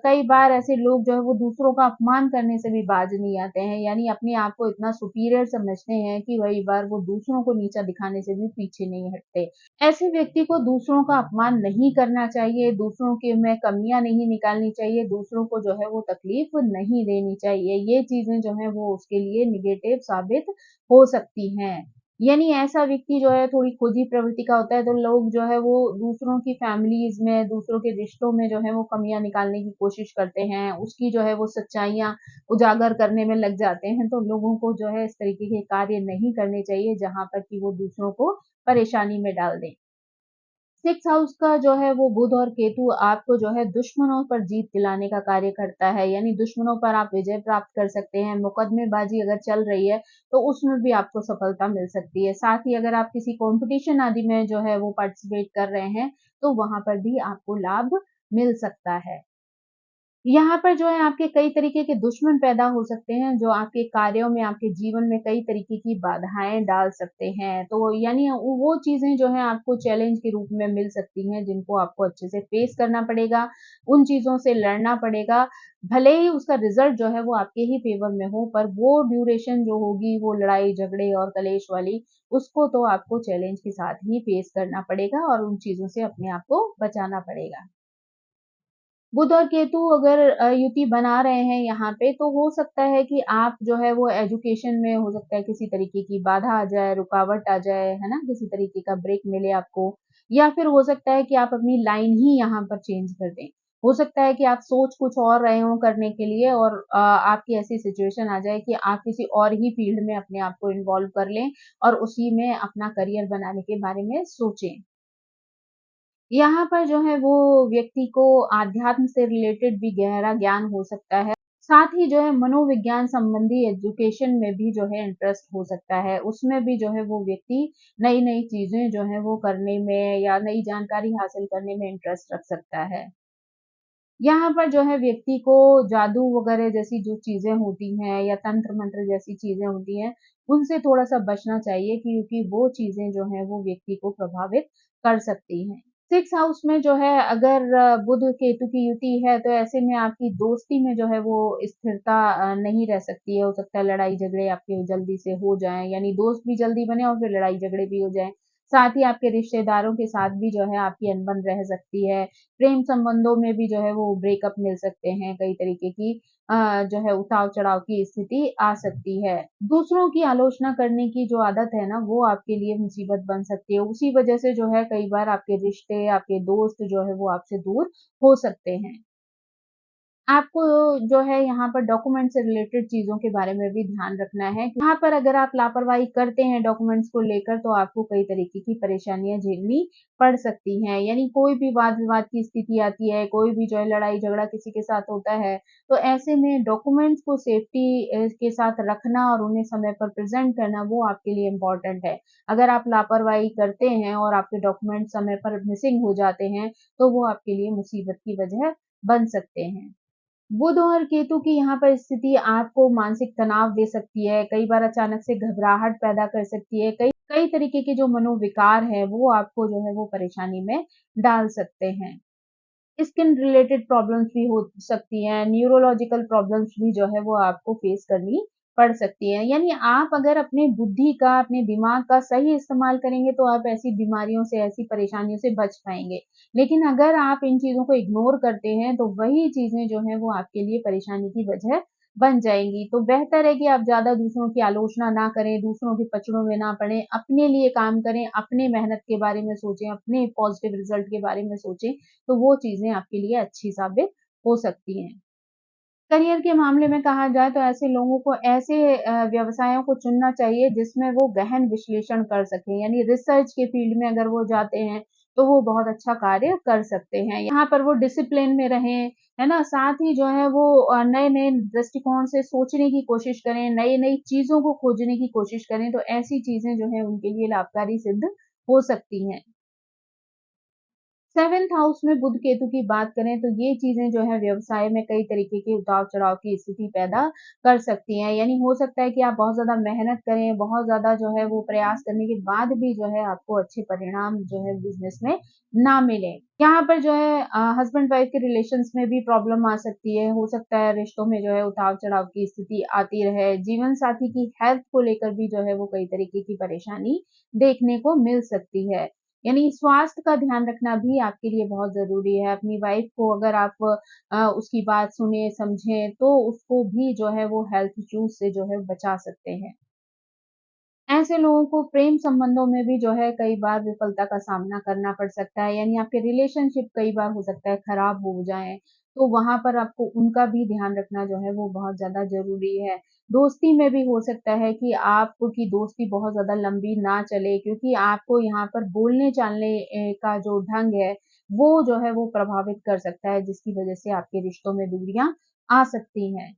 कई बार ऐसे लोग जो है वो दूसरों का अपमान करने से भी बाज नहीं आते हैं, यानी अपने आप को इतना सुपीरियर समझते हैं कि कई बार वो दूसरों को नीचा दिखाने से भी पीछे नहीं हटते। ऐसे व्यक्ति को दूसरों का अपमान नहीं करना चाहिए, दूसरों के में कमियाँ नहीं निकालनी चाहिए, दूसरों को जो है वो तकलीफ नहीं देनी लेनी चाहिए। ये चीज़ें जो हैं वो उसके लिए नेगेटिव साबित हो सकती हैं। यानी ऐसा व्यक्ति जो है थोड़ी खुद ही प्रवृत्ति का होता है, तो लोग जो है वो दूसरों की फैमिलीज़ में, दूसरों के रिश्तों में जो है वो कमियाँ निकालने की कोशिश करते हैं, उसकी जो है वो सच्चाइयाँ उजागर करने में लग जाते हैं। तो लोगों को जो है इस तरीके के कार्य नहीं करने चाहिए जहाँ पर कि वो दूसरों को परेशानी में डाल दें। 6th हाउस का जो है वो बुध और केतु आपको जो है दुश्मनों पर जीत दिलाने का कार्य करता है, यानी दुश्मनों पर आप विजय प्राप्त कर सकते हैं। मुकदमेबाजी अगर चल रही है तो उसमें भी आपको सफलता मिल सकती है। साथ ही अगर आप किसी कॉम्पिटिशन आदि में जो है वो पार्टिसिपेट कर रहे हैं तो वहां पर भी आपको लाभ मिल सकता है। यहाँ पर जो है आपके कई तरीके के दुश्मन पैदा हो सकते हैं, जो आपके कार्यों में, आपके जीवन में कई तरीके की बाधाएँ डाल सकते हैं। तो यानी वो चीज़ें जो हैं आपको चैलेंज के रूप में मिल सकती हैं, जिनको आपको अच्छे से फेस करना पड़ेगा, उन चीज़ों से लड़ना पड़ेगा। भले ही उसका रिज़ल्ट जो है वो आपके ही फ़ेवर में हो, पर वो ड्यूरेशन जो होगी, वो लड़ाई-झगड़े और कलेश वाली, उसको तो आपको चैलेंज के साथ ही फेस करना पड़ेगा और उन चीज़ों से अपने आप को बचाना पड़ेगा। बुध और केतु अगर युति बना रहे हैं यहाँ पे तो हो सकता है कि आप जो है वो एजुकेशन में हो सकता है किसी तरीके की बाधा आ जाए, रुकावट आ जाए, है ना? किसी तरीके का ब्रेक मिले आपको या फिर हो सकता है कि आप अपनी लाइन ही यहाँ पर चेंज कर दें। हो सकता है कि आप सोच कुछ और रहे हों करने के लिए और आपकी ऐसी सिचुएशन आ जाए कि आप किसी और ही फील्ड में अपने आप को इन्वॉल्व कर लें और उसी में अपना करियर बनाने के बारे में सोचें। यहाँ पर जो है वो व्यक्ति को आध्यात्म से रिलेटेड भी गहरा ज्ञान हो सकता है। साथ ही जो है मनोविज्ञान संबंधी एजुकेशन में भी जो है इंटरेस्ट हो सकता है। उसमें भी जो है वो व्यक्ति नई-नई चीज़ें जो है वो करने में या नई जानकारी हासिल करने में इंटरेस्ट रख सकता है। यहाँ पर जो है व्यक्ति को जादू वगैरह जैसी जो चीज़ें होती हैं या तंत्र-मंत्र जैसी चीज़ें होती हैं, उनसे थोड़ा-सा बचना चाहिए क्योंकि वो चीज़ें जो हैं वो व्यक्ति को प्रभावित कर सकती हैं। 6 हाउस में जो है अगर बुध केतु की युति है तो ऐसे में आपकी दोस्ती में जो है वो स्थिरता नहीं रह सकती है। हो सकता है लड़ाई झगड़े आपके जल्दी से हो जाएँ, यानी दोस्त भी जल्दी बने और फिर लड़ाई झगड़े भी हो जाएँ। साथ ही आपके रिश्तेदारों के साथ भी जो है आपकी अनबन रह सकती है। प्रेम संबंधों में भी जो है वो ब्रेकअप मिल सकते हैं, कई तरीके की जो है उतार-चढ़ाव की स्थिति आ सकती है। दूसरों की आलोचना करने की जो आदत है ना, वो आपके लिए मुसीबत बन सकती है। उसी वजह से जो है कई बार आपके रिश्ते, आपके दोस्त जो है वो आपसे दूर हो सकते हैं। आपको जो है यहाँ पर डॉक्यूमेंट से रिलेटेड चीज़ों के बारे में भी ध्यान रखना है। यहाँ पर अगर आप लापरवाही करते हैं डॉक्यूमेंट्स को लेकर तो आपको कई तरीके की परेशानियाँ झेलनी पड़ सकती हैं। यानी कोई भी वाद-विवाद की स्थिति आती है, कोई भी जो है लड़ाई-झगड़ा किसी के साथ होता है, तो ऐसे में डॉक्यूमेंट्स को सेफ्टी के साथ रखना और उन्हें समय पर प्रेज़ेंट करना वो आपके लिए इम्पोर्टेंट है। अगर आप लापरवाही करते हैं और आपके डॉक्यूमेंट समय पर मिसिंग हो जाते हैं, तो वो आपके लिए मुसीबत की वजह बन सकते हैं। बुध और केतु की यहाँ पर स्थिति आपको मानसिक तनाव दे सकती है, कई बार अचानक से घबराहट पैदा कर सकती है, कई कई तरीके के जो मनोविकार हैं, वो आपको जो है वो परेशानी में डाल सकते हैं। स्किन रिलेटेड प्रॉब्लम्स भी हो सकती हैं, न्यूरोलॉजिकल प्रॉब्लम्स भी जो है वो आपको फेस करनी पड़ सकती है। यानी आप अगर अपने बुद्धि का, अपने दिमाग का सही इस्तेमाल करेंगे तो आप ऐसी बीमारियों से, ऐसी परेशानियों से बच पाएँगे। लेकिन अगर आप इन चीज़ों को इग्नोर करते हैं तो वही चीज़ें जो हैं वो आपके लिए परेशानी की वजह बन जाएँगी। तो बेहतर है कि आप ज़्यादा दूसरों की आलोचना ना करें, दूसरों के पचड़ों में ना पड़ें, अपने लिए काम करें, अपने मेहनत के बारे में सोचें, अपने पॉज़िटिव रिज़ल्ट के बारे में सोचें, तो वो चीज़ें आपके लिए अच्छी साबित हो सकती हैं। करियर के मामले में कहा जाए तो ऐसे लोगों को ऐसे व्यवसायों को चुनना चाहिए जिसमें वो गहन विश्लेषण कर सकें, यानी रिसर्च के फील्ड में अगर वो जाते हैं, तो वो बहुत अच्छा कार्य कर सकते हैं। यहाँ पर वो डिसिप्लिन में रहें, है ना? साथ ही जो है वो नए-नए दृष्टिकोण से सोचने की कोशिश करें, नई-नई चीज़ों को खोजने की कोशिश करें, तो ऐसी चीज़ें जो हैं उनके लिए लाभकारी सिद्ध हो सकती हैं। 7th हाउस में बुध केतु की बात करें तो ये चीज़ें जो है व्यवसाय में कई तरीके के उतार-चढ़ाव की स्थिति पैदा कर सकती हैं। यानी हो सकता है कि आप बहुत ज़्यादा मेहनत करें, बहुत ज़्यादा जो है वो प्रयास करने के बाद भी जो है आपको अच्छे परिणाम जो है बिज़नेस में ना मिलें। यहाँ पर जो है हस्बैंड वाइफ के रिलेशंस में भी प्रॉब्लम आ सकती है। हो सकता है रिश्तों में जो है उतार-चढ़ाव की स्थिति आती रहे। जीवन साथी की हेल्थ को लेकर भी जो है वो कई तरीके की परेशानी देखने को मिल सकती है। यानी स्वास्थ्य का ध्यान रखना भी आपके लिए बहुत ज़रूरी है। अपनी वाइफ़ को अगर आप उसकी बात सुने, समझें, तो उसको भी जो है वो हेल्थ इश्यूज़ से जो है बचा सकते हैं। ऐसे लोगों को प्रेम संबंधों में भी जो है कई बार विफलता का सामना करना पड़ सकता है, यानी आपके रिलेशनशिप कई बार हो सकता है खराब हो जाएँ, तो वहाँ पर आपको उनका भी ध्यान रखना जो है वो बहुत ज़्यादा ज़रूरी है। दोस्ती में भी हो सकता है कि आपकी दोस्ती बहुत ज़्यादा लंबी ना चले, क्योंकि आपको यहाँ पर बोलने-चालने का जो ढंग है, वो जो है वो प्रभावित कर सकता है, जिसकी वजह से आपके रिश्तों में दूरियाँ आ सकती हैं।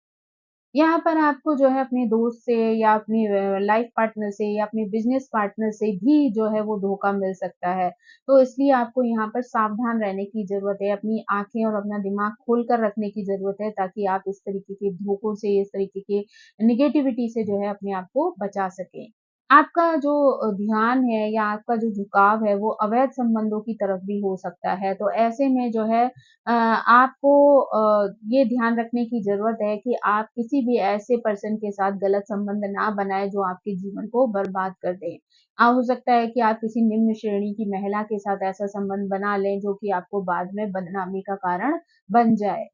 यहाँ पर आपको जो है अपने दोस्त से या अपनी लाइफ पार्टनर से या अपने बिज़नेस पार्टनर से भी जो है वो धोखा मिल सकता है। तो इसलिए आपको यहाँ पर सावधान रहने की ज़रूरत है, अपनी आँखें और अपना दिमाग खोल कर रखने की ज़रूरत है, ताकि आप इस तरीके के धोखों से, इस तरीके के नेगेटिविटी से जो है अपने आप को बचा सकें। आपका जो ध्यान है या आपका जो झुकाव है वो अवैध संबंधों की तरफ भी हो सकता है। तो ऐसे में जो है आपको ये ध्यान रखने की ज़रूरत है कि आप किसी भी ऐसे पर्सन के साथ गलत संबंध ना बनाएँ जो आपके जीवन को बर्बाद कर दे। हो सकता है कि आप किसी निम्न श्रेणी की महिला के साथ ऐसा संबंध बना लें जो कि आपको बाद में बदनामी का कारण बन जाए।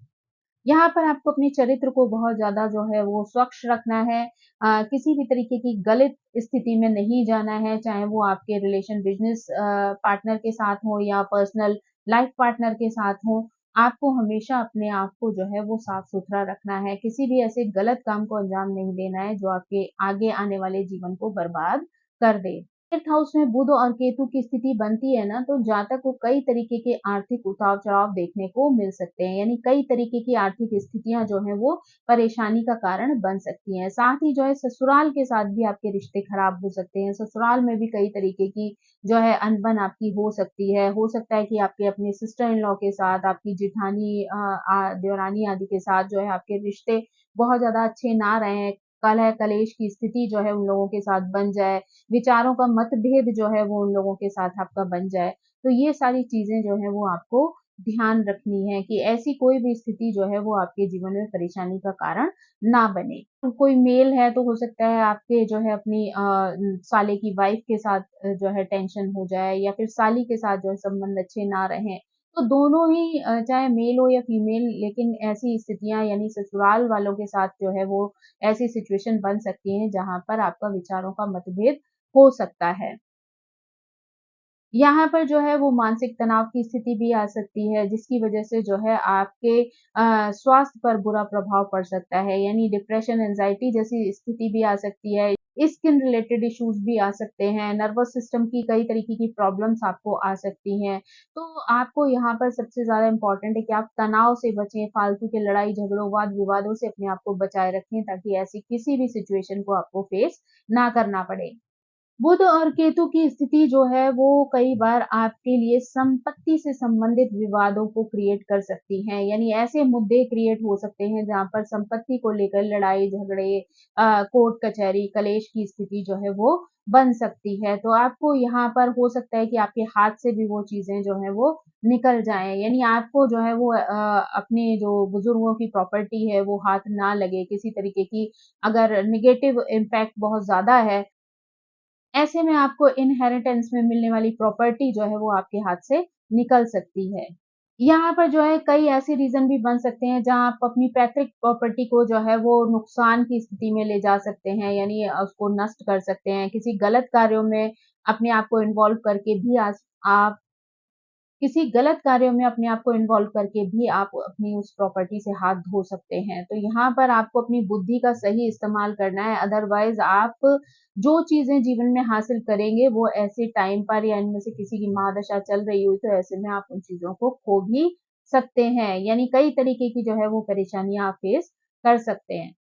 यहाँ पर आपको अपने चरित्र को बहुत ज़्यादा जो है वो स्वच्छ रखना है। किसी भी तरीके की गलत स्थिति में नहीं जाना है, चाहे वो आपके रिलेशन बिज़नेस पार्टनर के साथ हो या पर्सनल लाइफ़ पार्टनर के साथ हो। आपको हमेशा अपने आप को जो है वो साफ-सुथरा रखना है। किसी भी ऐसे गलत काम को अंजाम नहीं देना है जो आपके आगे आने वाले जीवन को बर्बाद कर दे। 5th हाउस में बुध और केतु की स्थिति बनती है ना, तो जातक को कई तरीके के आर्थिक उतार-चढ़ाव देखने को मिल सकते हैं। यानी कई तरीके की आर्थिक स्थितियाँ जो हैं वो परेशानी का कारण बन सकती हैं। साथ ही जो है ससुराल के साथ भी आपके रिश्ते खराब हो सकते हैं। ससुराल में भी कई तरीके की जो है अनबन आपकी हो सकती है। हो सकता है कि आपके अपने सिस्टर इन लॉ के साथ, आपकी जेठानी देवरानी आदि के साथ जो है आपके रिश्ते बहुत ज़्यादा अच्छे ना रहें। कलह-कलेश की स्थिति जो है उन लोगों के साथ बन जाए। विचारों का मतभेद जो है वो उन लोगों के साथ आपका बन जाए। तो ये सारी चीज़ें जो हैं वो आपको ध्यान रखनी है कि ऐसी कोई भी स्थिति जो है वो आपके जीवन में परेशानी का कारण ना बने। तो कोई मेल है तो हो सकता है आपके जो है अपनी साले की वाइफ़ के साथ जो है टेंशन हो जाए या फिर साली के साथ जो है संबंध अच्छे ना रहें। तो दोनों ही चाहे मेल हो या फीमेल, लेकिन ऐसी स्थितियाँ यानी ससुराल वालों के साथ जो है वो ऐसी सिचुएशन बन सकती हैं जहाँ पर आपका विचारों का मतभेद हो सकता है। यहाँ पर जो है वो मानसिक तनाव की स्थिति भी आ सकती है, जिसकी वजह से जो है आपके स्वास्थ्य पर बुरा प्रभाव पड़ सकता है, यानी डिप्रेशन, एंग्ज़ायटी जैसी स्थिति भी आ सकती है। स्किन रिलेटेड इश्यूज़ भी आ सकते हैं, नर्वस सिस्टम की कई तरीके की प्रॉब्लम्स आपको आ सकती हैं। तो आपको यहाँ पर सबसे ज़्यादा इम्पोर्टेंट है कि आप तनाव से बचें, फालतू के लड़ाई-झगड़ों, वाद-विवादों से अपने आप को बचाए रखें, ताकि ऐसी किसी भी सिचुएशन को आपको फेस ना करना पड़े। बुध और केतु की स्थिति जो है वो कई बार आपके लिए संपत्ति से संबंधित विवादों को क्रिएट कर सकती हैं। यानी ऐसे मुद्दे क्रिएट हो सकते हैं जहाँ पर संपत्ति को लेकर लड़ाई-झगड़े कोर्ट कचहरी, कलेश की स्थिति जो है वो बन सकती है। तो आपको यहाँ पर हो सकता है कि आपके हाथ से भी वो चीज़ें जो हैं वो निकल जाएँ। यानी आपको जो है वो अपने जो बुजुर्गों की प्रॉपर्टी है वो हाथ ना लगे। किसी तरीके की अगर नेगेटिव इम्पैक्ट बहुत ज़्यादा है, ऐसे में आपको इनहेरिटेंस में मिलने वाली प्रॉपर्टी जो है वो आपके हाथ से निकल सकती है। यहाँ पर जो है कई ऐसे रीज़न भी बन सकते हैं जहाँ आप अपनी पैतृक प्रॉपर्टी को जो है वो नुकसान की स्थिति में ले जा सकते हैं, यानी उसको नष्ट कर सकते हैं। किसी गलत कार्यों में अपने आप को इन्वॉल्व करके भी आस आप किसी गलत कार्यों में अपने आप को इन्वॉल्व करके भी आप अपनी उस प्रॉपर्टी से हाथ धो सकते हैं। तो यहाँ पर आपको अपनी बुद्धि का सही इस्तेमाल करना है, अदरवाइज़ आप जो चीज़ें जीवन में हासिल करेंगे वो ऐसे टाइम पर या इनमें से किसी की महादशा चल रही हुई तो ऐसे में आप उन चीज़ों को खो भी सकते हैं। यानी कई तरीके की जो है वो परेशानियाँ आप फेस कर सकते हैं।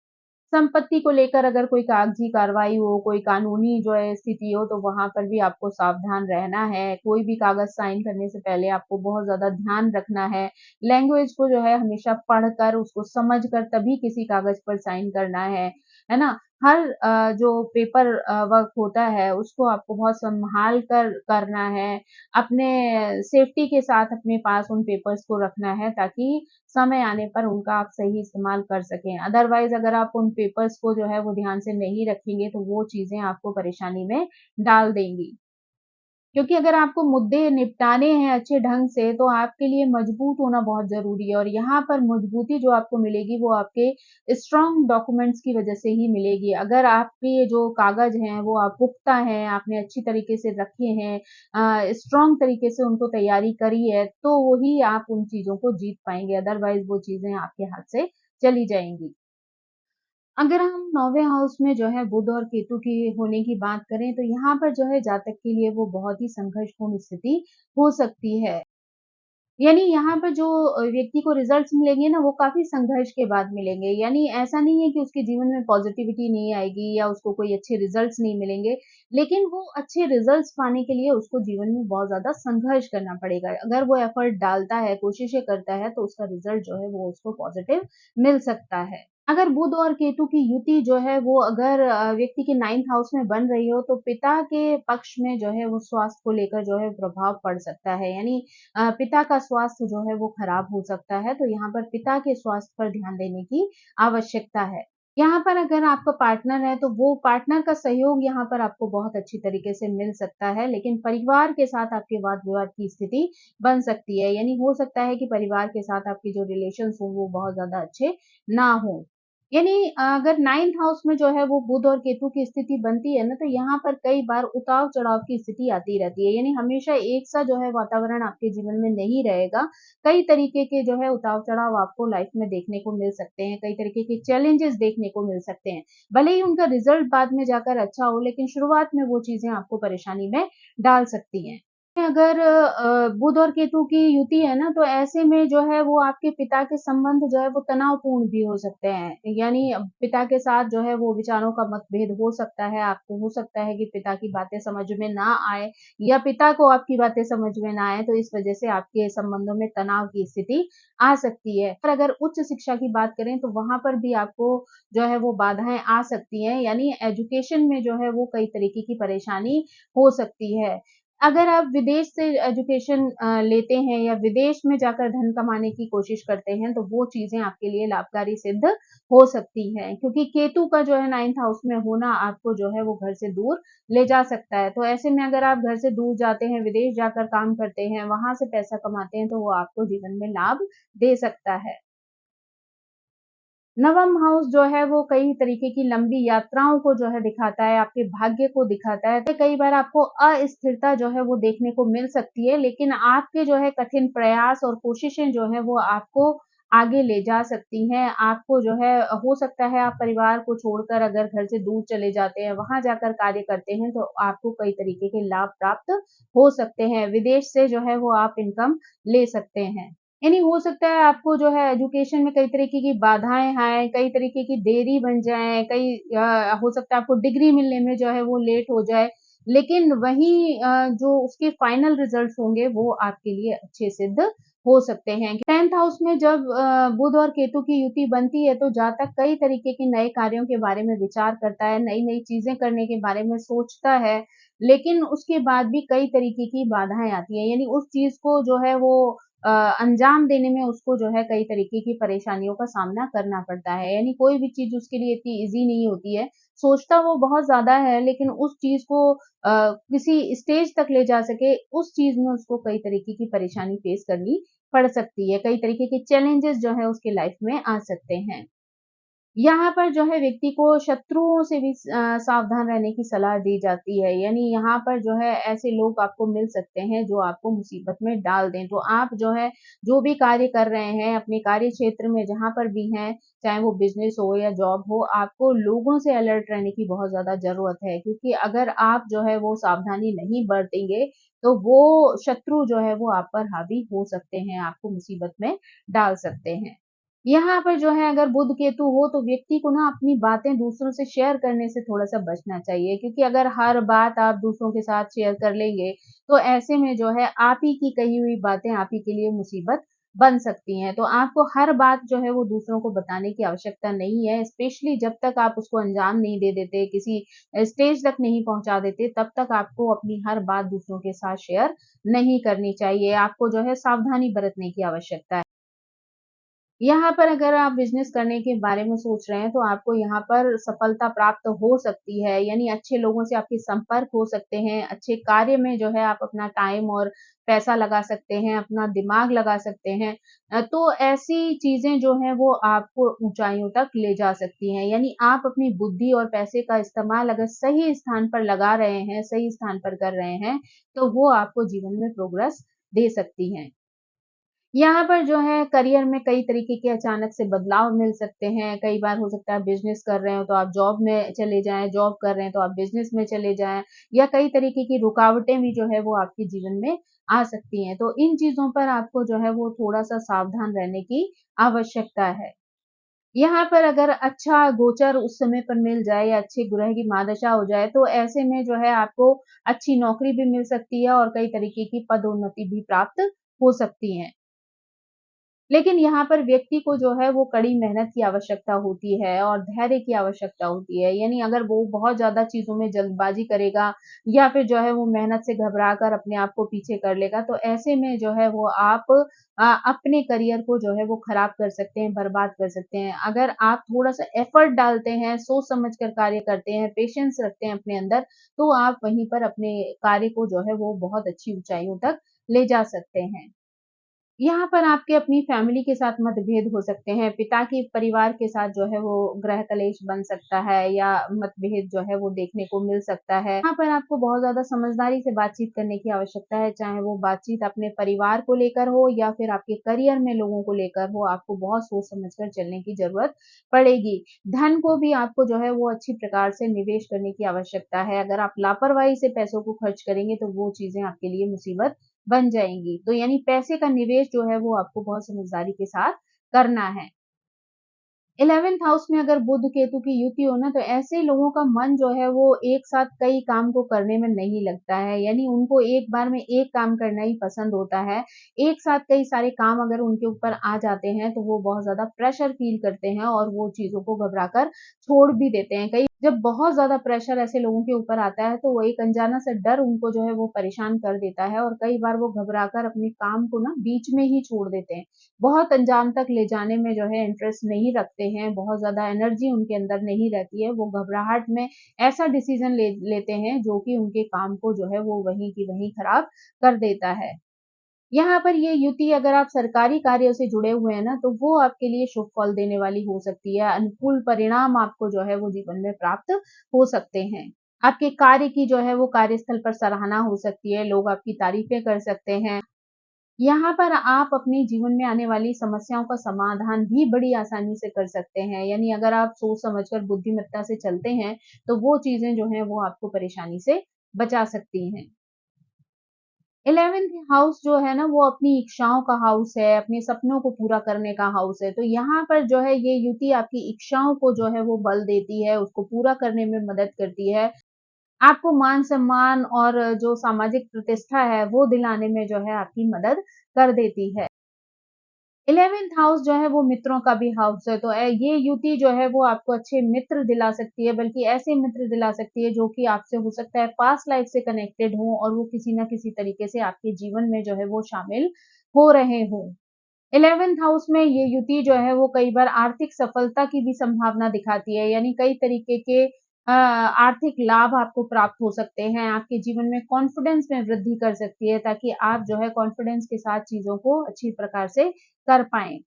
संपत्ति को लेकर अगर कोई कागज़ी कार्रवाई हो, कोई कानूनी जो है स्थिति हो, तो वहाँ पर भी आपको सावधान रहना है। कोई भी कागज़ साइन करने से पहले आपको बहुत ज़्यादा ध्यान रखना है। लैंग्वेज को जो है हमेशा पढ़कर, उसको समझकर तभी किसी कागज़ पर साइन करना है ना? हर जो पेपर वर्क होता है, उसको आपको बहुत सँभाल कर करना है। अपने सेफ्टी के साथ अपने पास उन पेपर्स को रखना है, ताकि समय आने पर उनका आप सही इस्तेमाल कर सकें। अदरवाइज़ अगर आप उन पेपर्स को जो है वो ध्यान से नहीं रखेंगे, तो वो चीज़ें आपको परेशानी में डाल देंगी। क्योंकि अगर आपको मुद्दे निपटाने हैं अच्छे ढंग से, तो आपके लिए मजबूत होना बहुत ज़रूरी है और यहाँ पर मजबूती जो आपको मिलेगी, वो आपके स्ट्रॉन्ग डॉक्यूमेंट्स की वजह से ही मिलेगी। अगर आपके जो कागज़ हैं, वो आप पुख्ता हैं, आपने अच्छी तरीके से रखे हैं, स्ट्रॉन्ग तरीके से उनको तैयारी करी है, तो वही आप उन चीज़ों को जीत पाएँगे, अदरवाइज़ वो चीज़ें आपके हाथ से चली जाएँगी। अगर हम 9वें हाउस में जो है बुध और केतु की होने की बात करें, तो यहाँ पर जो है जातक के लिए वो बहुत ही संघर्षपूर्ण स्थिति हो सकती है। यानी यहाँ पर जो व्यक्ति को रिज़ल्ट्स मिलेंगे ना, वो काफ़ी संघर्ष के बाद मिलेंगे। यानी ऐसा नहीं है कि उसके जीवन में पॉज़िटिविटी नहीं आएगी या उसको कोई अच्छे रिज़ल्ट्स नहीं मिलेंगे, लेकिन वो अच्छे रिज़ल्ट्स पाने के लिए उसको जीवन में बहुत ज़्यादा संघर्ष करना पड़ेगा। अगर वो एफ़र्ट डालता है, कोशिशें करता है, तो उसका रिज़ल्ट जो है वो उसको पॉज़िटिव मिल सकता है। अगर बुध और केतु की युति जो है वो अगर व्यक्ति के 9th हाउस में बन रही हो, तो पिता के पक्ष में जो है वो स्वास्थ्य को लेकर जो है प्रभाव पड़ सकता है। यानी पिता का स्वास्थ्य जो है वो खराब हो सकता है, तो यहाँ पर पिता के स्वास्थ्य पर ध्यान देने की आवश्यकता है। यहाँ पर अगर आपका पार्टनर है, तो वो पार्टनर का सहयोग यहाँ पर आपको बहुत अच्छी तरीके से मिल सकता है, लेकिन परिवार के साथ आपके वाद-विवाद की स्थिति बन सकती है। यानी हो सकता है कि परिवार के साथ आपके जो रिलेशंस हों, वो बहुत ज़्यादा अच्छे ना हों। यानी अगर 9th हाउस में जो है वो बुध और केतु की स्थिति बनती है ना, तो यहाँ पर कई बार उतार-चढ़ाव की स्थिति आती रहती है। यानी हमेशा एक सा जो है वातावरण आपके जीवन में नहीं रहेगा। कई तरीके के जो है उतार-चढ़ाव आपको लाइफ में देखने को मिल सकते हैं, कई तरीके के चैलेंजेस देखने को मिल सकते हैं। भले ही उनका रिज़ल्ट बाद में जाकर अच्छा हो, लेकिन शुरुआत में वो चीज़ें आपको परेशानी में डाल सकती हैं। अगर बुध और केतु की युति है ना, तो ऐसे में जो है वो आपके पिता के संबंध जो है वो तनावपूर्ण भी हो सकते हैं। यानी पिता के साथ जो है वो विचारों का मतभेद हो सकता है, आपको हो सकता है कि पिता की बातें समझ में ना आए या पिता को आपकी बातें समझ में ना आए, तो इस वजह से आपके संबंधों में तनाव की स्थिति आ सकती है। पर अगर उच्च शिक्षा की बात करें, तो वहाँ पर भी आपको जो है वो बाधाएँ आ सकती हैं, यानी एजुकेशन में जो है वो कई तरीके की परेशानी हो सकती है। अगर आप विदेश से एजुकेशन लेते हैं या विदेश में जाकर धन कमाने की कोशिश करते हैं, तो वो चीज़ें आपके लिए लाभकारी सिद्ध हो सकती हैं, क्योंकि केतु का जो है 9th हाउस में होना आपको जो है वो घर से दूर ले जा सकता है। तो ऐसे में अगर आप घर से दूर जाते हैं, विदेश जाकर काम करते हैं, वहाँ से पैसा कमाते हैं, तो वो आपको जीवन में लाभ दे सकता है। नवम हाउस जो है वो कई तरीके की लंबी यात्राओं को जो है दिखाता है, आपके भाग्य को दिखाता है। तो कई बार आपको अस्थिरता जो है वो देखने को मिल सकती है, लेकिन आपके जो है कठिन प्रयास और कोशिशें जो है वो आपको आगे ले जा सकती हैं। आपको जो है हो सकता है आप परिवार को छोड़कर अगर घर से दूर चले जाते हैं, वहाँ जाकर कार्य करते हैं, तो आपको कई तरीके के लाभ प्राप्त हो सकते हैं। विदेश से जो है वो आप इनकम ले सकते हैं। यानी हो सकता है आपको जो है एजुकेशन में कई तरीके की बाधाएँ आएँ, कई तरीके की देरी बन जाए, हो सकता है आपको डिग्री मिलने में जो है वो लेट हो जाए। लेकिन वहीं जो उसके फाइनल रिज़ल्ट्स होंगे वो आपके लिए अच्छे सिद्ध हो सकते हैं। 10th हाउस में जब बुध और केतु की युति बनती है, तो जातक कई तरीके के नए कार्यों के बारे में विचार करता है, नई-नई चीज़ें करने के बारे में सोचता है, लेकिन उसके बाद भी कई तरीके की बाधाएँ आती हैं। यानी उस चीज़ को जो है वो अ, अंजाम देने में उसको जो है कई तरीके की परेशानियों का सामना करना पड़ता है। यानी कोई भी चीज़ उसके लिए इतनी ईज़ी नहीं होती है। सोचता वो बहुत ज़्यादा है, लेकिन उस चीज़ को किसी स्टेज तक ले जा सके, उस चीज़ में उसको कई तरीके की परेशानी फेस करनी पड़ सकती है। कई तरीके के चैलेंजेज़ जो है उसके लाइफ़ में आ सकते हैं। यहाँ पर जो है व्यक्ति को शत्रुओं से भी सावधान रहने की सलाह दी जाती है। यानी यहाँ पर जो है ऐसे लोग आपको मिल सकते हैं जो आपको मुसीबत में डाल दें। तो आप जो है जो भी कार्य कर रहे हैं अपने कार्य क्षेत्र में जहाँ पर भी हैं, चाहे वो बिज़नेस हो या जॉब हो, आपको लोगों से अलर्ट रहने की बहुत ज़्यादा ज़रूरत है। क्योंकि अगर आप जो है वो सावधानी नहीं बरतेंगे, तो वो शत्रु जो है वो आप पर हावी हो सकते हैं, आपको मुसीबत में डाल सकते हैं। यहाँ पर जो है अगर बुध केतु हो तो व्यक्ति को ना अपनी बातें दूसरों से शेयर करने से थोड़ा-सा बचना चाहिए, क्योंकि अगर हर बात आप दूसरों के साथ शेयर कर लेंगे, तो ऐसे में जो है आप ही की कही हुई बातें आप ही के लिए मुसीबत बन सकती हैं। तो आपको हर बात जो है वो दूसरों को बताने की आवश्यकता नहीं है, स्पेशली जब तक आप उसको अंजाम नहीं दे देते, किसी स्टेज तक नहीं पहुँचा देते, तब तक आपको अपनी हर बात दूसरों के साथ शेयर नहीं करनी चाहिए। आपको जो है सावधानी बरतने की आवश्यकता है। यहाँ पर अगर आप बिज़नेस करने के बारे में सोच रहे हैं, तो आपको यहाँ पर सफलता प्राप्त हो सकती है, यानी अच्छे लोगों से आपके संपर्क हो सकते हैं, अच्छे कार्य में जो है आप अपना टाइम और पैसा लगा सकते हैं, अपना दिमाग लगा सकते हैं। तो ऐसी चीज़ें जो हैं वो आपको ऊँचाइयों तक ले जा सकती हैं, यानी आप अपनी बुद्धि और पैसे का इस्तेमाल अगर सही स्थान पर लगा रहे हैं, सही स्थान पर कर रहे हैं, तो वो आपको जीवन में प्रोग्रेस दे सकती हैं। यहाँ पर जो है करियर में कई तरीके के अचानक से बदलाव मिल सकते हैं। कई बार हो सकता है बिज़नेस कर रहे हो तो आप जॉब में चले जाएँ, जॉब कर रहे हैं तो आप बिज़नेस में चले जाएँ या कई तरीके की रुकावटें भी जो है वो आपके जीवन में आ सकती हैं। तो इन चीज़ों पर आपको जो है वो थोड़ा-सा सावधान रहने की आवश्यकता है। यहाँ पर अगर अच्छा गोचर उस समय पर मिल जाए या अच्छे ग्रह की महादशा हो जाए तो ऐसे में जो है आपको अच्छी नौकरी भी मिल सकती है और कई तरीके की पदोन्नति भी प्राप्त हो सकती है। लेकिन यहाँ पर व्यक्ति को जो है वो कड़ी मेहनत की आवश्यकता होती है और धैर्य की आवश्यकता होती है। यानी अगर वो बहुत ज़्यादा चीज़ों में जल्दबाज़ी करेगा या फिर जो है वो मेहनत से घबरा कर अपने आप को पीछे कर लेगा, तो ऐसे में जो है वो आप अपने करियर को जो है वो खराब कर सकते हैं, बर्बाद कर सकते हैं। अगर आप थोड़ा-सा एफर्ट डालते हैं, सोच समझ कर कार्य करते हैं, पेशेंस रखते हैं अपने अंदर, तो आप वहीं पर अपने कार्य को जो है वो बहुत अच्छी ऊँचाइयों तक ले जा सकते हैं। यहाँ पर आपके अपनी फैमिली के साथ मतभेद हो सकते हैं, पिता के परिवार के साथ जो है वो गृह कलेश बन सकता है या मतभेद जो है वो देखने को मिल सकता है। यहाँ पर आपको बहुत ज़्यादा समझदारी से बातचीत करने की आवश्यकता है, चाहे वो बातचीत अपने परिवार को लेकर हो या फिर आपके करियर में लोगों को लेकर हो, आपको बहुत सोच समझ कर चलने की ज़रूरत पड़ेगी। धन को भी आपको जो है वो अच्छी प्रकार से निवेश करने की आवश्यकता है, अगर आप लापरवाही से पैसों को खर्च करेंगे तो वो चीज़ें आपके लिए मुसीबत बन जाएँगी। तो यानी पैसे का निवेश जो है वो आपको बहुत समझदारी के साथ करना है। 11th हाउस में अगर बुध केतु की युति हो ना तो ऐसे लोगों का मन जो है वो एक साथ कई काम को करने में नहीं लगता है, यानी उनको एक बार में एक काम करना ही पसंद होता है। एक साथ कई सारे काम अगर उनके ऊपर आ जाते हैं तो वो बहुत ज़्यादा प्रेशर फ़ील करते हैं और वो चीज़ों को घबरा कर छोड़ भी देते हैं। कई जब बहुत ज़्यादा प्रेशर ऐसे लोगों के ऊपर आता है तो वो एक अनजाना सा डर उनको जो है वो परेशान कर देता है और कई बार वो घबरा कर अपने काम को ना बीच में ही छोड़ देते हैं। बहुत अंजाम तक ले जाने में जो है इंटरेस्ट नहीं रखते हैं, बहुत ज़्यादा एनर्जी उनके अंदर नहीं रहती है, वो घबराहट में ऐसा डिसीज़न ले लेते हैं जो कि उनके काम को जो है वो वहीं की वहीं खराब कर देता है। यहाँ पर ये युति अगर आप सरकारी कार्यों से जुड़े हुए हैं ना, तो वो आपके लिए शुभ फल देने वाली हो सकती है, अनुकूल परिणाम आपको जो है वो जीवन में प्राप्त हो सकते हैं। आपके कार्य की जो है वो कार्यस्थल पर सराहना हो सकती है, लोग आपकी तारीफ़ें कर सकते हैं। यहाँ पर आप अपने जीवन में आने वाली समस्याओं का समाधान भी बड़ी आसानी से कर सकते हैं। यानी अगर आप सोच समझकर बुद्धिमत्ता से चलते हैं, तो वो चीज़ें जो हैं वो आपको परेशानी से बचा सकती हैं। 11th हाउस जो है ना वो अपनी इच्छाओं का हाउस है, अपने सपनों को पूरा करने का हाउस है। तो यहाँ पर जो है ये युति आपकी इच्छाओं को जो है वो बल देती है, उसको पूरा करने में मदद करती है। आपको मान-सम्मान और जो सामाजिक प्रतिष्ठा है वो दिलाने में जो है आपकी मदद कर देती है। 11th हाउस जो है वो मित्रों का भी हाउस है, तो ये युति जो है वो आपको अच्छे मित्र दिला सकती है, बल्कि ऐसे मित्र दिला सकती है जो कि आपसे हो सकता है पास्ट लाइफ से कनेक्टेड हों और वो किसी न किसी तरीके से आपके जीवन में जो है वो शामिल हो रहे हों। 11th हाउस में ये युति जो है वो कई बार आर्थिक सफलता की भी संभावना दिखाती है, यानी कई तरीके के आर्थिक लाभ आपको प्राप्त हो सकते हैं, आपके जीवन में कॉन्फिडेंस में वृद्धि कर सकती है ताकि आप जो है कॉन्फिडेंस के साथ चीज़ों को अच्छी प्रकार से कर पाएँ।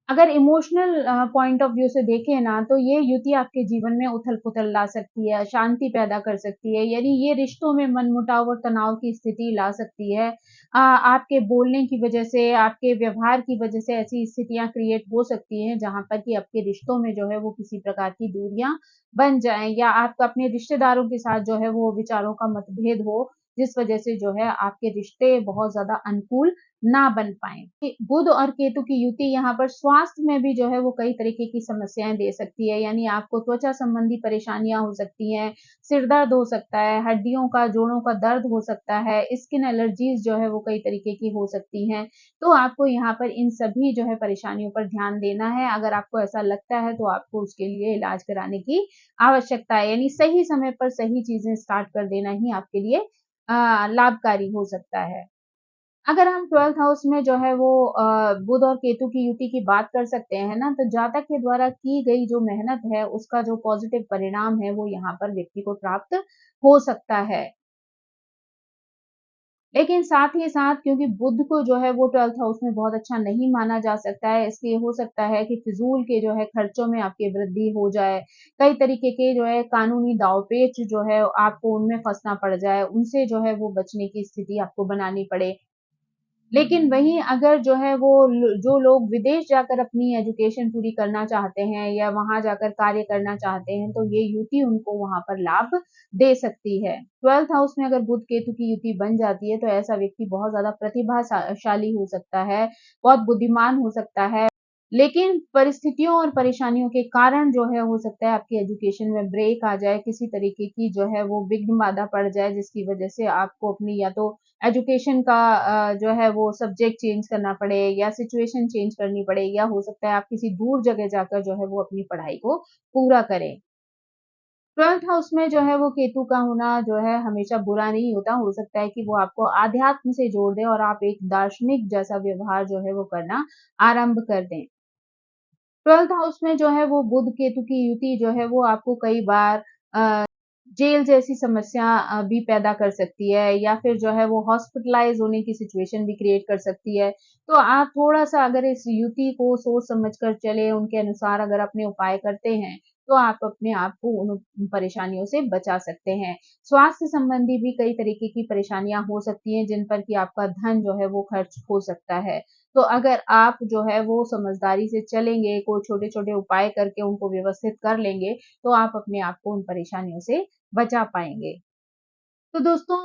अगर इमोशनल पॉइंट ऑफ व्यू से देखें ना, तो ये युति आपके जीवन में उथल-पुथल ला सकती है, अशांति पैदा कर सकती है, यानी ये रिश्तों में मनमुटाव और तनाव की स्थिति ला सकती है। आपके बोलने की वजह से, आपके व्यवहार की वजह से ऐसी स्थितियाँ क्रिएट हो सकती हैं, जहाँ पर कि आपके रिश्तों में जो है वो किसी प्रकार की दूरियाँ बन जाएँ या आपका अपने रिश्तेदारों के साथ जो है वो विचारों का मतभेद हो, जिस वजह से जो है आपके रिश्ते बहुत ज़्यादा अनुकूल ना बन पाएँ। कि बुध और केतु की युति यहाँ पर स्वास्थ्य में भी जो है वो कई तरीके की समस्याएँ दे सकती है, यानी आपको त्वचा संबंधी परेशानियाँ हो सकती हैं, सिर दर्द हो सकता है, हड्डियों का, जोड़ों का दर्द हो सकता है, स्किन एलर्जीज़ जो है वो कई तरीके की हो सकती हैं। तो आपको यहाँ पर इन सभी जो है परेशानियों पर ध्यान देना है, अगर आपको ऐसा लगता है तो आपको उसके लिए इलाज कराने की आवश्यकता है, यानी सही समय पर सही चीज़ें स्टार्ट कर देना ही आपके लिए लाभकारी हो सकता है। अगर हम 12th हाउस में जो है वो बुध और केतु की युति की बात कर सकते हैं ना, तो जातक के द्वारा की गई जो मेहनत है, उसका जो पॉजिटिव परिणाम है, वो यहाँ पर व्यक्ति को प्राप्त हो सकता है। लेकिन साथ ही साथ क्योंकि बुध को जो है वो 12th हाउस में बहुत अच्छा नहीं माना जा सकता है, इसलिए हो सकता है कि फिजूल के जो है खर्चों में आपकी वृद्धि हो जाए। कई तरीके के जो है कानूनी दांव-पेच जो है आपको उनमें फँसना पड़ जाए, उनसे जो है वो बचने की स्थिति आपको बनानी पड़े। लेकिन वहीं अगर जो है वो जो लोग विदेश जाकर अपनी एजुकेशन पूरी करना चाहते हैं या वहां जाकर कार्य करना चाहते हैं, तो ये युति उनको वहां पर लाभ दे सकती है। 12th हाउस में अगर बुध केतु की युति बन जाती है, तो ऐसा व्यक्ति बहुत ज्यादा प्रतिभाशाली हो सकता है, बहुत बुद्धिमान हो सकता है। लेकिन परिस्थितियों और परेशानियों के कारण जो है हो सकता है आपकी एजुकेशन में ब्रेक आ जाए, किसी तरीके की जो है वो विघ्न बाधा पड़ जाए, जिसकी वजह से आपको अपनी या तो एजुकेशन का जो है वो सब्जेक्ट चेंज करना पड़े या सिचुएशन चेंज करनी पड़े, या हो सकता है आप किसी दूर जगह जाकर जो है वो अपनी पढ़ाई को पूरा करें। 12th हाउस में जो है वो केतु का होना जो है हमेशा बुरा नहीं होता। हो सकता है कि वो आपको आध्यात्म से जोड़ दे और आप एक दार्शनिक जैसा व्यवहार जो है वो करना आरंभ कर दें। 12th हाउस में जो है वो बुध केतु की युति जो है वो आपको कई बार जेल जैसी समस्या भी पैदा कर सकती है, या फिर जो है वो हॉस्पिटलाइज होने की सिचुएशन भी क्रिएट कर सकती है। तो आप थोड़ा-सा अगर इस युति को सोच समझ कर चलें, उनके अनुसार अगर अपने उपाय करते हैं, तो आप अपने आप को उन परेशानियों से बचा सकते हैं। स्वास्थ्य संबंधी भी कई तरीके की परेशानियाँ हो सकती हैं, जिन पर कि आपका धन जो है वो खर्च हो सकता है। तो अगर आप जो है वो समझदारी से चलेंगे, कोई छोटे-छोटे उपाय करके उनको व्यवस्थित कर लेंगे, तो आप अपने आप को उन परेशानियों से बचा पाएँगे। तो दोस्तों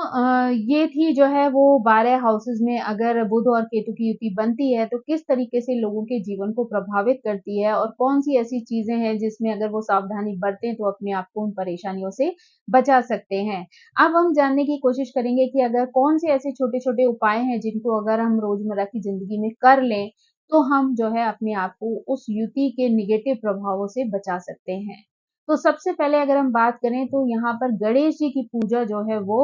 ये थी जो है वो 12 हाउसेज़ में अगर बुध और केतु की युति बनती है, तो किस तरीके से लोगों के जीवन को प्रभावित करती है और कौन-सी ऐसी चीज़ें हैं जिसमें अगर वो सावधानी बरतें तो अपने आप को उन परेशानियों से बचा सकते हैं। अब हम जानने की कोशिश करेंगे कि अगर कौन से ऐसे छोटे-छोटे उपाय हैं जिनको अगर हम रोज़मर्रा की ज़िंदगी में कर लें, तो हम जो है अपने आप को उस युति के नेगेटिव प्रभावों से बचा सकते हैं। तो सबसे पहले अगर हम बात करें तो यहाँ पर गणेश जी की पूजा जो है वो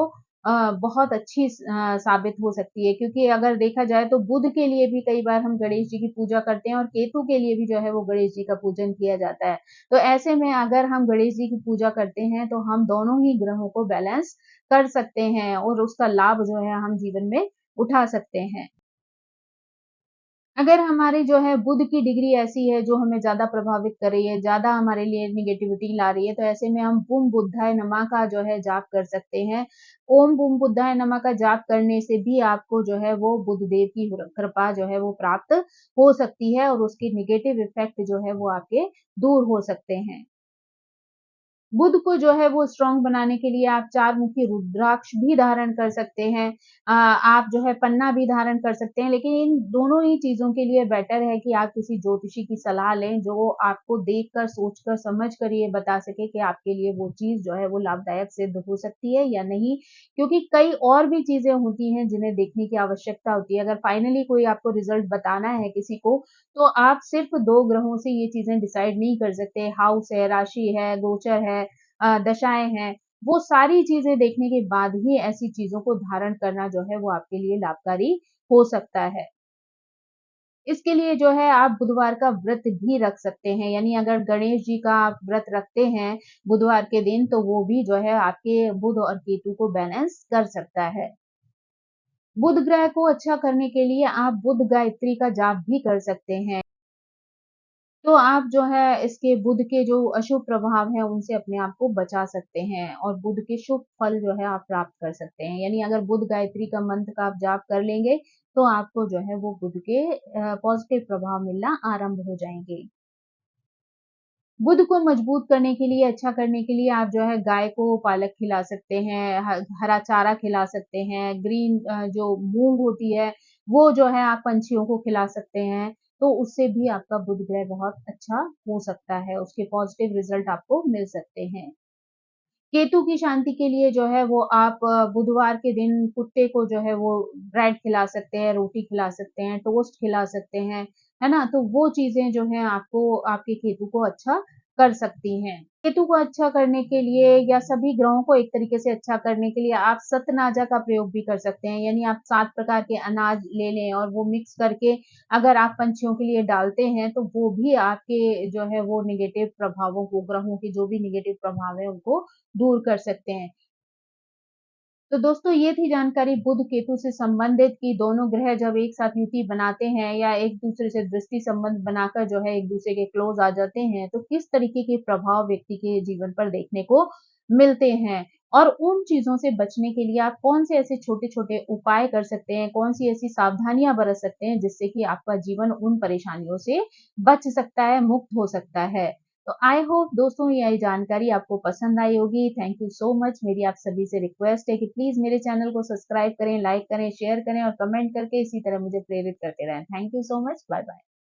बहुत अच्छी साबित हो सकती है, क्योंकि अगर देखा जाए तो बुध के लिए भी कई बार हम गणेश जी की पूजा करते हैं और केतु के लिए भी जो है वो गणेश जी का पूजन किया जाता है। तो ऐसे में अगर हम गणेश जी की पूजा करते हैं तो हम दोनों ही ग्रहों को बैलेंस कर सकते हैं और उसका लाभ जो है हम जीवन में उठा सकते हैं। अगर हमारी जो है बुध की डिग्री ऐसी है जो हमें ज़्यादा प्रभावित कर रही है, ज़्यादा हमारे लिए नेगेटिविटी ला रही है, तो ऐसे में हम बूम बुद्धाय नमः का जो है जाप कर सकते हैं। ओम बूम बुद्धाय नमः का जाप करने से भी आपको जो है वो बुध देव की कृपा जो है वो प्राप्त हो सकती है और उसके नेगेटिव इफ़ेक्ट जो है वो आपके दूर हो सकते हैं। बुध को जो है वो स्ट्रॉन्ग बनाने के लिए आप 4 मुखी रुद्राक्ष भी धारण कर सकते हैं। आप जो है पन्ना भी धारण कर सकते हैं, लेकिन इन दोनों ही चीज़ों के लिए बेटर है कि आप किसी ज्योतिषी की सलाह लें, जो आपको देखकर, सोचकर, समझकर ये बता सके कि आपके लिए वो चीज़ जो है वो लाभदायक सिद्ध हो सकती है या नहीं। क्योंकि कई और भी चीज़ें होती हैं जिन्हें देखने की आवश्यकता होती है। अगर फाइनली कोई आपको रिज़ल्ट बताना है किसी को, तो आप सिर्फ़ 2 ग्रहों से ये चीज़ें डिसाइड नहीं कर सकते। हाउस है, राशि है, गोचर है, दशाएँ हैं, वो सारी चीज़ें देखने के बाद ही ऐसी चीज़ों को धारण करना जो है वो आपके लिए लाभकारी हो सकता है। इसके लिए जो है आप बुधवार का व्रत भी रख सकते हैं, यानी अगर गणेश जी का आप व्रत रखते हैं बुधवार के दिन, तो वो भी जो है आपके बुध और केतु को बैलेंस कर सकता है। बुध ग्रह को अच्छा करने के लिए आप बुध गायत्री का जाप भी कर सकते हैं। तो आप जो है इसके बुध के जो अशुभ प्रभाव हैं उनसे अपने आप को बचा सकते हैं और बुध के शुभ फल जो है आप प्राप्त कर सकते हैं। यानी अगर बुध गायत्री का मंत्र का आप जाप कर लेंगे, तो आपको जो है वो बुध के पॉजिटिव प्रभाव मिलना आरंभ हो जाएँगे। बुध को मजबूत करने के लिए, अच्छा करने के लिए आप जो है गाय को पालक खिला सकते हैं, हरा चारा खिला सकते हैं, ग्रीन जो मूँग होती है, वो जो है आप पंछियों को खिला सकते हैं। तो उससे भी आपका बुध ग्रह बहुत अच्छा हो सकता है, उसके पॉजिटिव रिज़ल्ट आपको मिल सकते हैं। केतु की शांति के लिए जो है वो आप बुधवार के दिन कुत्ते को जो है वो ब्रेड खिला सकते हैं, रोटी खिला सकते हैं, टोस्ट खिला सकते हैं, है ना? तो वो चीज़ें जो हैं आपको आपके केतु को अच्छा कर सकती हैं। केतु को अच्छा करने के लिए या सभी ग्रहों को एक तरीके से अच्छा करने के लिए आप सतनाजा का प्रयोग भी कर सकते हैं, यानी आप 7 प्रकार के अनाज ले लें और वो मिक्स करके अगर आप पंछियों के लिए डालते हैं, तो वो भी आपके जो है वो नेगेटिव प्रभावों को, ग्रहों के जो भी नेगेटिव प्रभाव है उनको दूर कर सकते हैं। तो दोस्तों ये थी जानकारी बुध केतु से संबंधित कि दोनों ग्रह जब एक साथ युति बनाते हैं या एक दूसरे से दृष्टि संबंध बनाकर जो है एक दूसरे के क्लोज आ जाते हैं, तो किस तरीके के प्रभाव व्यक्ति के जीवन पर देखने को मिलते हैं और उन चीजों से बचने के लिए आप कौन से ऐसे छोटे छोटे उपाय कर सकते हैं, कौन सी ऐसी सावधानियां बरत सकते हैं जिससे कि आपका जीवन उन परेशानियों से बच सकता है, मुक्त हो सकता है। तो आई होप दोस्तों ये जानकारी आपको पसंद आई होगी। Thank you so much. मेरी आप सभी से रिक्वेस्ट है कि प्लीज मेरे चैनल को सब्सक्राइब करें, लाइक करें, शेयर करें और कमेंट करके इसी तरह मुझे प्रेरित करते रहें। Thank you so much. Bye bye.